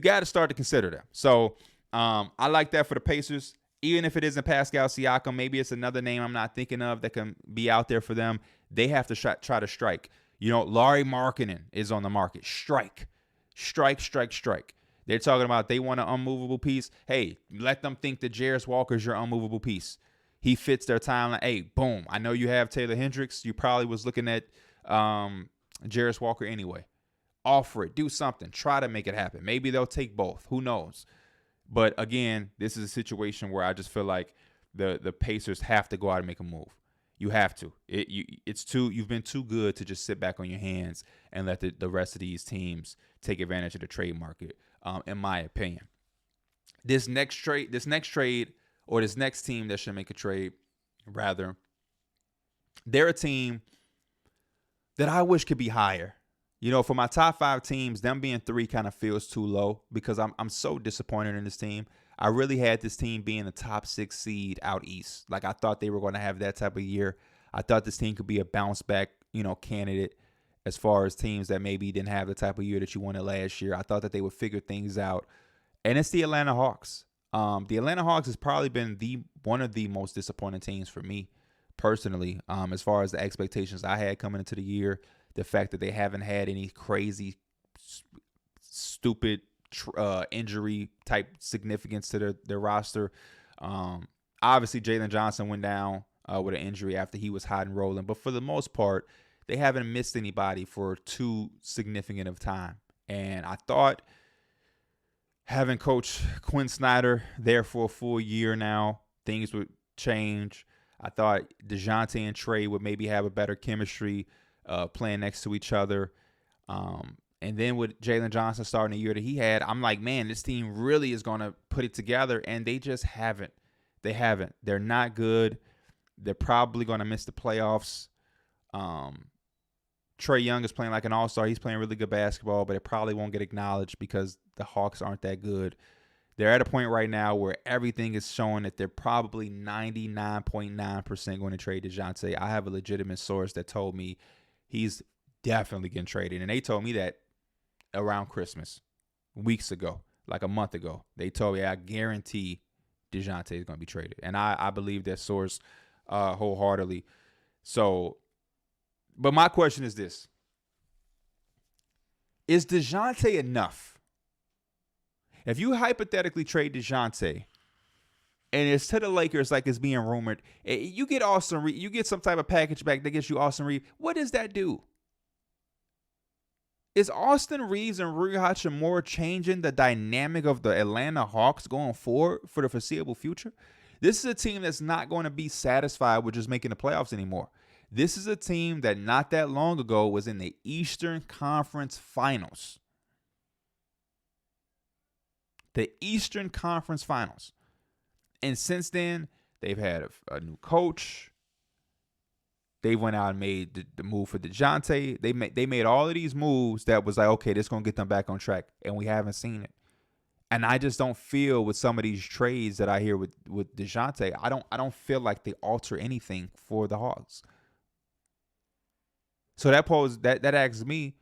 got to start to consider them. So I like that for the Pacers. Even if it isn't Pascal Siakam, maybe it's another name I'm not thinking of that can be out there for them. They have to try to strike. Lauri Markkanen is on the market. Strike. They're talking about they want an unmovable piece. Hey, let them think that Jarris Walker is your unmovable piece. He fits their timeline. Hey, boom. I know you have Taylor Hendricks. You probably was looking at Jarris Walker anyway. Offer it. Do something. Try to make it happen. Maybe they'll take both. Who knows? But again, this is a situation where I just feel like the Pacers have to go out and make a move. You have to. You've been too good to just sit back on your hands and let the rest of these teams take advantage of the trade market, in my opinion. This next team that should make a trade, rather, they're a team that I wish could be higher. For my top 5 teams, them being 3 kind of feels too low because I'm so disappointed in this team. I really had this team being the top 6 seed out east. Like, I thought they were going to have that type of year. I thought this team could be a bounce back, candidate as far as teams that maybe didn't have the type of year that you wanted last year. I thought that they would figure things out. And it's the Atlanta Hawks. The Atlanta Hawks has probably been one of the most disappointing teams for me personally, as far as the expectations I had coming into the year. The fact that they haven't had any crazy, stupid injury type significance to their roster. Obviously, Jalen Johnson went down with an injury after he was hot and rolling. But for the most part, they haven't missed anybody for too significant of time. And I thought having Coach Quinn Snyder there for a full year now, things would change. I thought DeJounte and Trey would maybe have a better chemistry playing next to each other. And then with Jalen Johnson starting the year that he had, I'm like, man, this team really is going to put it together. And they just haven't. They haven't. They're not good. They're probably going to miss the playoffs. Trae Young is playing like an all-star. He's playing really good basketball, but it probably won't get acknowledged because the Hawks aren't that good. They're at a point right now where everything is showing that they're probably 99.9% going to trade DeJounte. I have a legitimate source that told me he's definitely getting traded. And they told me that around Christmas, weeks ago, like a month ago. They told me, I guarantee DeJounte is going to be traded. And I believe that source wholeheartedly. So, but my question is this. Is DeJounte enough? If you hypothetically trade DeJounte, And it's to the Lakers like it's being rumored. You get Austin Reed, you get some type of package back that gets you Austin Reed. What does that do? Is Austin Reeves and Rui Hachimura changing the dynamic of the Atlanta Hawks going forward for the foreseeable future? This is a team that's not going to be satisfied with just making the playoffs anymore. This is a team that not that long ago was in the Eastern Conference Finals. The Eastern Conference Finals. And since then, they've had a new coach. They went out and made the move for DeJounte. They made all of these moves that was like, okay, this is going to get them back on track. And we haven't seen it. And I just don't feel with some of these trades that I hear with DeJounte, I don't feel like they alter anything for the Hawks. So that asks me,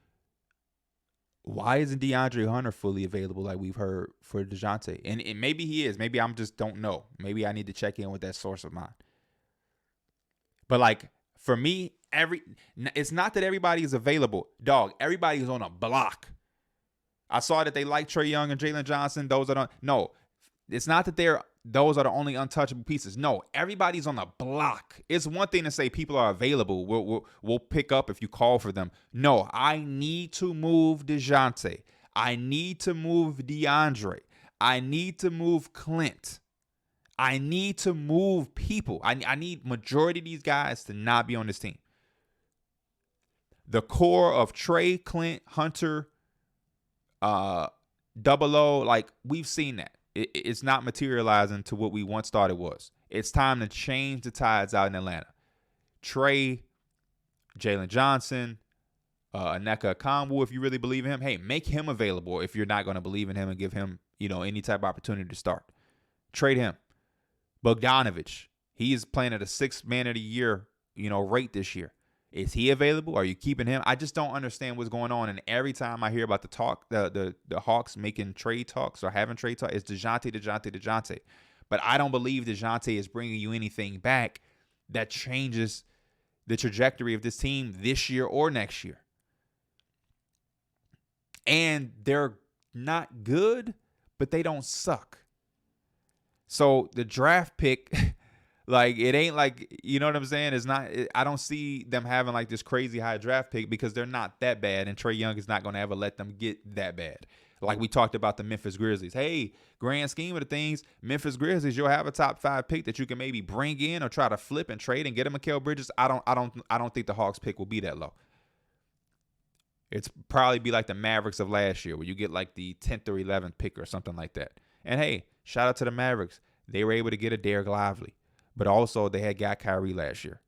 why isn't DeAndre Hunter fully available like we've heard for DeJounte? And maybe he is. Maybe I'm just don't know. Maybe I need to check in with that source of mine. But like for me, it's not that everybody is available. Dog, everybody's on a block. I saw that they like Trae Young and Jalen Johnson. No, it's not that those are the only untouchable pieces. No, everybody's on a block. It's one thing to say people are available. We'll pick up if you call for them. No, I need to move DeJounte. I need to move DeAndre. I need to move Clint. I need to move people. I need majority of these guys to not be on this team. The core of Trae, Clint, Hunter, Double O, like we've seen that. It's not materializing to what we once thought it was. It's time to change the tides out in Atlanta. Trae, Jalen Johnson, Nneka Okongwu, if you really believe in him, hey, make him available if you're not going to believe in him and give him, any type of opportunity to start. Trade him. Bogdanovich, he is playing at a 6th man of the year, rate this year. Is he available? Are you keeping him? I just don't understand what's going on. And every time I hear about the Hawks making trade talks or having trade talks, it's DeJounte. But I don't believe DeJounte is bringing you anything back that changes the trajectory of this team this year or next year. And they're not good, but they don't suck. So the draft pick... Like, it ain't like, you know what I'm saying? I don't see them having like this crazy high draft pick because they're not that bad. And Trae Young is not going to ever let them get that bad. Like we talked about the Memphis Grizzlies. Hey, grand scheme of the things, Memphis Grizzlies, you'll have a top 5 pick that you can maybe bring in or try to flip and trade and get a Mikal Bridges. I don't think the Hawks pick will be that low. It's probably be like the Mavericks of last year where you get like the 10th or 11th pick or something like that. And hey, shout out to the Mavericks. They were able to get a Derek Lively. But also, they had got Kyrie last year.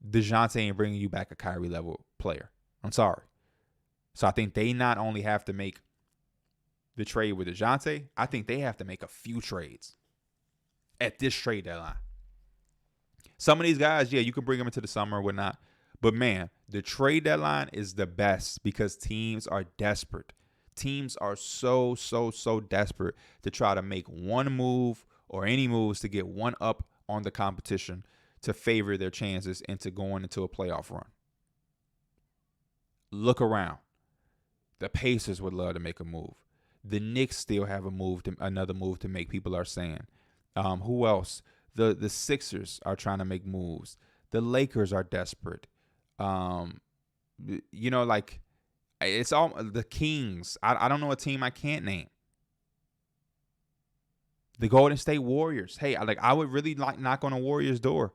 DeJounte ain't bringing you back a Kyrie-level player. I'm sorry. So I think they not only have to make the trade with DeJounte, I think they have to make a few trades at this trade deadline. Some of these guys, yeah, you can bring them into the summer or whatnot. But, man, the trade deadline is the best because teams are desperate. Teams are so desperate to try to make one move or any moves to get one up on the competition to favor their chances into going into a playoff run. Look around. The Pacers would love to make a move. The Knicks still have another move to make, people are saying. Who else? The Sixers are trying to make moves. The Lakers are desperate. It's all the Kings. I don't know a team I can't name. The Golden State Warriors. Hey, I would really like knock on a Warriors door.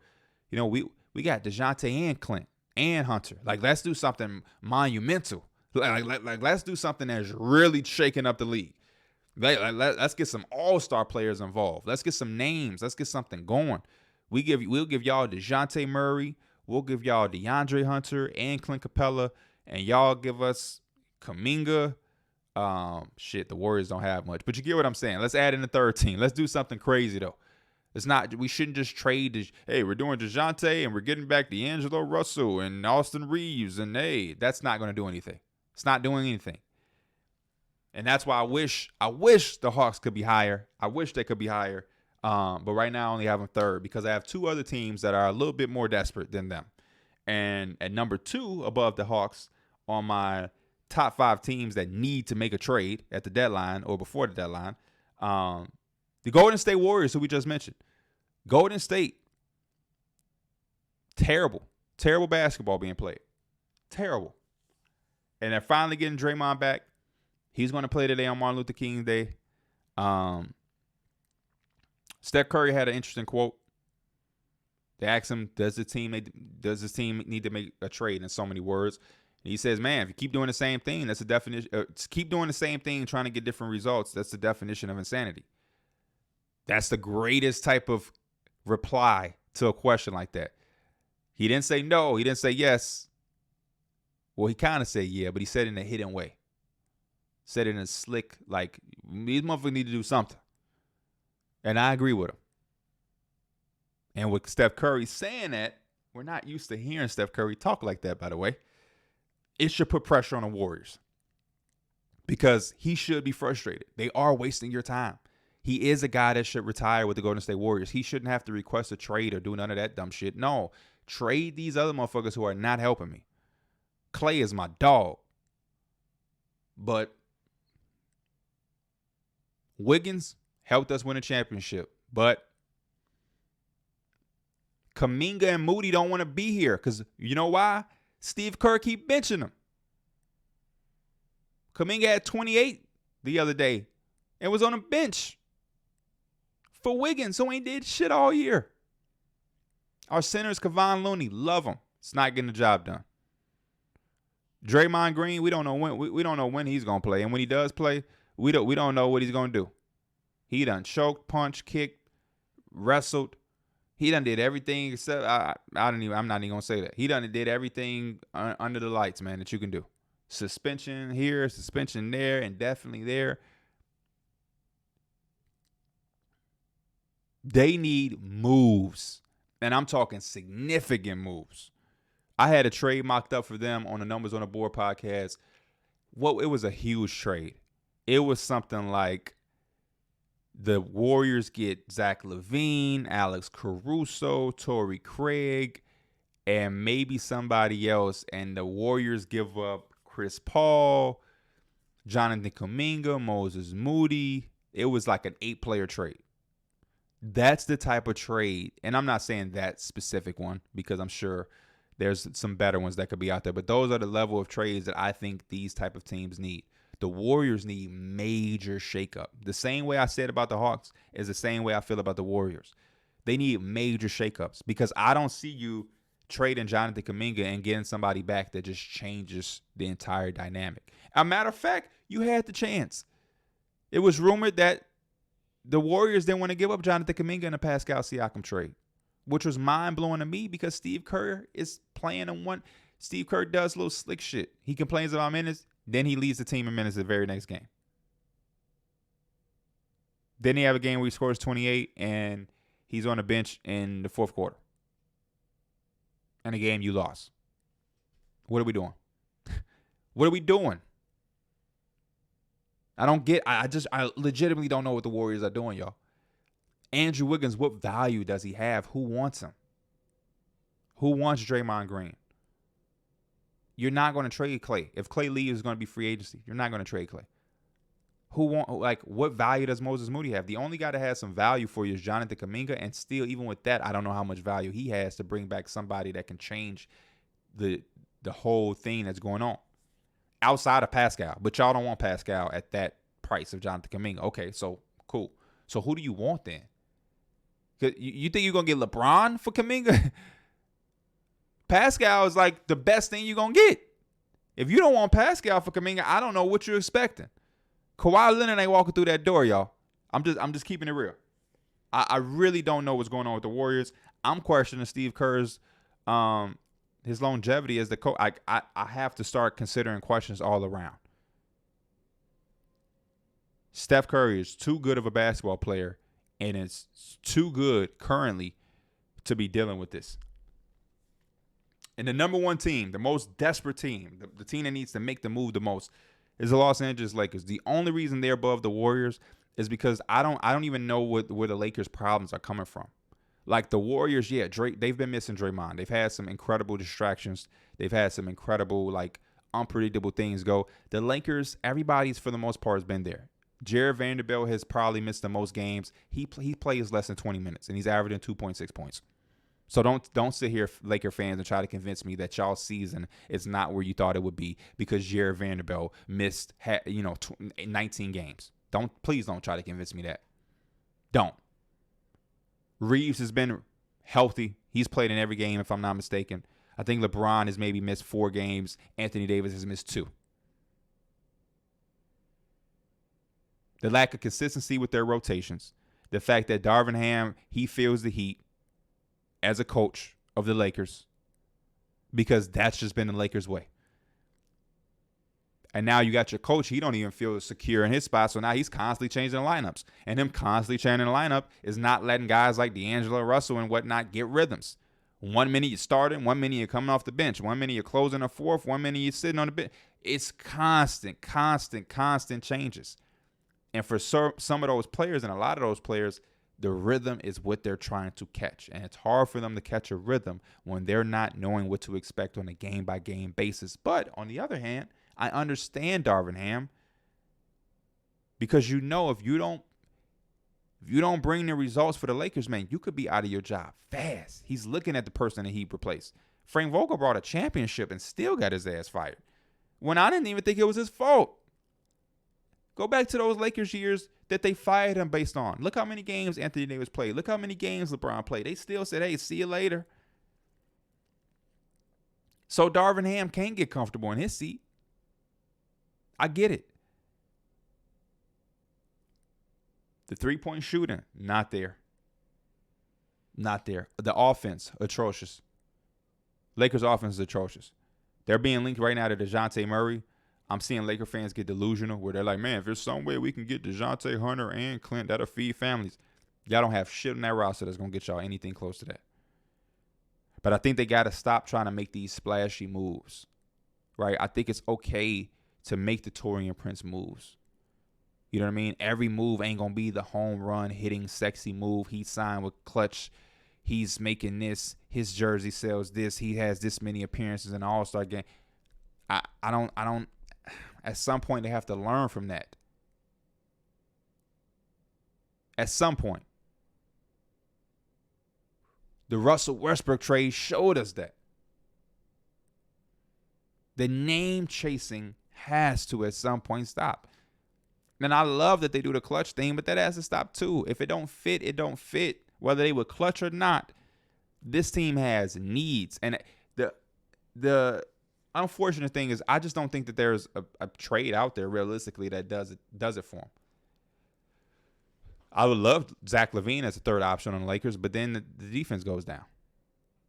We got DeJounte and Clint and Hunter. Like, let's do something monumental. Like let's do something that's really shaking up the league. Let's get some all-star players involved. Let's get some names. Let's get something going. We'll give y'all DeJounte Murray. We'll give y'all DeAndre Hunter and Clint Capella. And y'all give us Kuminga. The Warriors don't have much, but you get what I'm saying. Let's add in the third team. Let's do something crazy though. We shouldn't just trade. Hey, we're doing DeJounte and we're getting back D'Angelo Russell and Austin Reeves, and hey, that's not going to do anything. It's not doing anything. And that's why I wish the Hawks could be higher. I wish they could be higher. But right now I only have them third because I have 2 other teams that are a little bit more desperate than them. And at number 2 above the Hawks on my top 5 teams that need to make a trade at the deadline or before the deadline, The Golden State Warriors, who we just mentioned. Golden State. Terrible basketball being played. Terrible. And they're finally getting Draymond back. He's going to play today on Martin Luther King Day. Steph Curry had an interesting quote. They asked him, does this team need to make a trade, in so many words? And he says, man, if you keep doing the same thing, that's the definition. Keep doing the same thing, trying to get different results. That's the definition of insanity. That's the greatest type of reply to a question like that. He didn't say no. He didn't say yes. Well, he kind of said yeah, but he said it in a hidden way. Said it in a slick, like, these motherfuckers need to do something. And I agree with him. And with Steph Curry saying that, we're not used to hearing Steph Curry talk like that, by the way. It should put pressure on the Warriors. Because he should be frustrated. They are wasting your time. He is a guy that should retire with the Golden State Warriors. He shouldn't have to request a trade or do none of that dumb shit. No, trade these other motherfuckers who are not helping me. Clay is my dog. But Wiggins helped us win a championship. But Kuminga and Moody don't want to be here. Because you know why? Steve Kerr keep benching them. Kuminga had 28 the other day and was on a bench for Wiggins, who ain't did shit all year. Our center is Kevon Looney. Love him. It's not getting the job done. Draymond Green, we don't know when he's gonna play, and when he does play, we don't know what he's gonna do. He done choked, punched, kicked, wrestled. He done did everything except I'm not even gonna say that. He done did everything under the lights, man, that you can do. Suspension here, suspension there, and definitely there. They need moves, and I'm talking significant moves. I had a trade mocked up for them on the Numbers on the Board podcast. It was a huge trade. It was something like the Warriors get Zach LaVine, Alex Caruso, Torrey Craig, and maybe somebody else, and the Warriors give up Chris Paul, Jonathan Kuminga, Moses Moody. It was like an 8-player trade. That's the type of trade, and I'm not saying that specific one because I'm sure there's some better ones that could be out there, but those are the level of trades that I think these type of teams need. The Warriors need major shakeup. The same way I said about the Hawks is the same way I feel about the Warriors. They need major shakeups because I don't see you trading Jonathan Kuminga and getting somebody back that just changes the entire dynamic. As a matter of fact, you had the chance. It was rumored that the Warriors didn't want to give up Jonathan Kuminga in a Pascal Siakam trade, which was mind-blowing to me because Steve Kerr is playing in one. Steve Kerr does little slick shit. He complains about minutes, then he leads the team in minutes the very next game. Then he have a game where he scores 28 and he's on the bench in the fourth quarter. And a game you lost. What are we doing? What are we doing? I legitimately don't know what the Warriors are doing, y'all. Andrew Wiggins, what value does he have? Who wants him? Who wants Draymond Green? You're not going to trade Clay. If Clay leaves, it's going to be free agency. You're not going to trade Clay. What value does Moses Moody have? The only guy that has some value for you is Jonathan Kuminga, and still, even with that, I don't know how much value he has to bring back somebody that can change the whole thing that's going on outside of Pascal. But y'all don't want Pascal at that price of Jonathan Kuminga. Okay, so cool. So who do you want then? You think you're going to get LeBron for Kuminga? Pascal is like the best thing you're going to get. If you don't want Pascal for Kuminga, I don't know what you're expecting. Kawhi Leonard ain't walking through that door, y'all. I'm just keeping it real. I really don't know what's going on with the Warriors. I'm questioning Steve Kerr's his longevity as the coach. I have to start considering questions all around. Steph Curry is too good of a basketball player, and it's too good currently to be dealing with this. And the number one team, the most desperate team, the team that needs to make the move the most, is the Los Angeles Lakers. The only reason they're above the Warriors is because I don't even know where the Lakers' problems are coming from. Like the Warriors, yeah, they've been missing Draymond. They've had some incredible distractions. They've had some incredible, unpredictable things go. The Lakers, everybody's for the most part has been there. Jared Vanderbilt has probably missed the most games. He plays less than 20 minutes, and he's averaging 2.6 points. So don't sit here, Laker fans, and try to convince me that y'all season is not where you thought it would be because Jared Vanderbilt missed 19 games. Please don't try to convince me that. Don't. Reeves has been healthy. He's played in every game, if I'm not mistaken. I think LeBron has maybe missed 4 games. Anthony Davis has missed 2. The lack of consistency with their rotations. The fact that Darvin Ham, he feels the heat as a coach of the Lakers because that's just been the Lakers' way. And now you got your coach. He don't even feel secure in his spot. So now he's constantly changing the lineups. And him constantly changing the lineup is not letting guys like D'Angelo Russell and whatnot get rhythms. 1 minute you're starting, 1 minute you're coming off the bench, 1 minute you're closing a fourth, 1 minute you're sitting on the bench. It's constant changes. And for some of those players and a lot of those players, the rhythm is what they're trying to catch. And it's hard for them to catch a rhythm when they're not knowing what to expect on a game-by-game basis. But on the other hand, I understand Darvin Ham because if you don't bring the results for the Lakers, man, you could be out of your job fast. He's looking at the person that he replaced. Frank Vogel brought a championship and still got his ass fired when I didn't even think it was his fault. Go back to those Lakers years that they fired him based on. Look how many games Anthony Davis played. Look how many games LeBron played. They still said, hey, see you later. So Darvin Ham can't get comfortable in his seat. I get it. The three-point shooting, not there. Not there. The offense, atrocious. Lakers' offense is atrocious. They're being linked right now to DeJounte Murray. I'm seeing Laker fans get delusional where they're like, man, if there's some way we can get DeJounte, Hunter, and Clint, that'll feed families. Y'all don't have shit on that roster that's going to get y'all anything close to that. But I think they got to stop trying to make these splashy moves, right? I think it's okay to make the Taurean Prince moves. You know what I mean? Every move ain't going to be the home run, hitting, sexy move. He signed with Clutch. He's making this. His jersey sells this. He has this many appearances in the All-Star game. I don't. At some point, they have to learn from that. At some point. The Russell Westbrook trade showed us that. The name chasing has to, at some point, stop. And I love that they do the Clutch thing, but that has to stop too. If it don't fit, it don't fit. Whether they would clutch or not, this team has needs. And the unfortunate thing is I just don't think that there's a trade out there realistically that does it for them. I would love Zach LaVine as a third option on the Lakers, but then the defense goes down.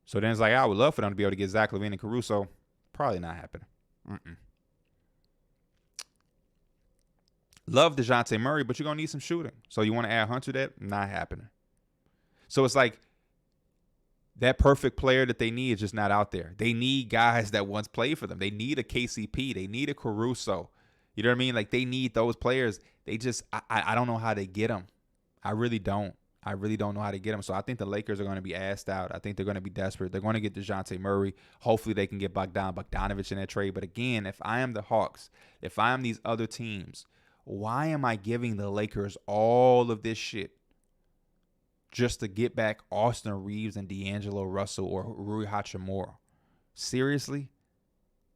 So then it's like, I would love for them to be able to get Zach LaVine and Caruso. Probably not happening. Love DeJounte Murray, but you're going to need some shooting. So you want to add Hunter to that? Not happening. So it's like that perfect player that they need is just not out there. They need guys that once played for them. They need a KCP. They need a Caruso. You know what I mean? Like, they need those players. They just, I don't know how they get them. I really don't. I really don't know how to get them. So I think the Lakers are going to be asked out. I think they're going to be desperate. They're going to get DeJounte Murray. Hopefully they can get Bogdanovich in that trade. But again, if I am the Hawks, if I am these other teams, why am I giving the Lakers all of this shit just to get back Austin Reeves and D'Angelo Russell or Rui Hachimura? Seriously?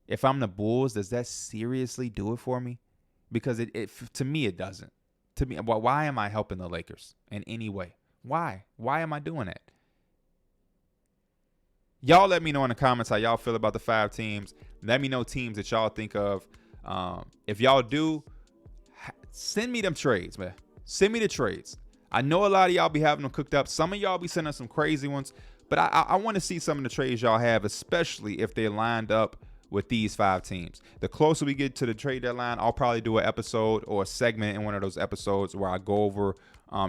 If I'm the Bulls, does that seriously do it for me? Because it to me, it doesn't. To me, why am I helping the Lakers in any way? Why? Why am I doing that? Y'all let me know in the comments how y'all feel about the 5 teams. Let me know teams that y'all think of. If y'all do, send me them trades, man. Send me the trades. I know a lot of y'all be having them cooked up. Some of y'all be sending some crazy ones. But I want to see some of the trades y'all have, especially if they're lined up with these 5 teams. The closer we get to the trade deadline, I'll probably do an episode or a segment in one of those episodes where I go over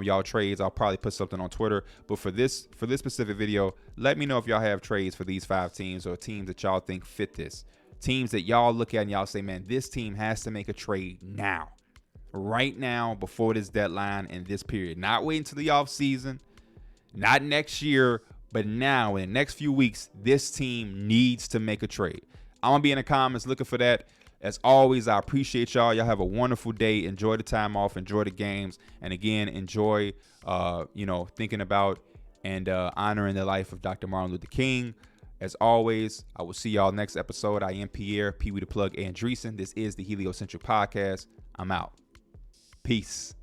y'all trades. I'll probably put something on Twitter. But for this specific video, let me know if y'all have trades for these 5 teams or teams that y'all think fit this. Teams that y'all look at and y'all say, man, this team has to make a trade now. Right now, before this deadline and this period. Not waiting until the offseason. Not next year, but now in the next few weeks, this team needs to make a trade. I'm going to be in the comments looking for that. As always, I appreciate y'all. Y'all have a wonderful day. Enjoy the time off. Enjoy the games. And again, enjoy, thinking about and honoring the life of Dr. Martin Luther King. As always, I will see y'all next episode. I am Pierre, Pee Wee the Plug Andreessen. This is the Heliocentric Podcast. I'm out. Peace.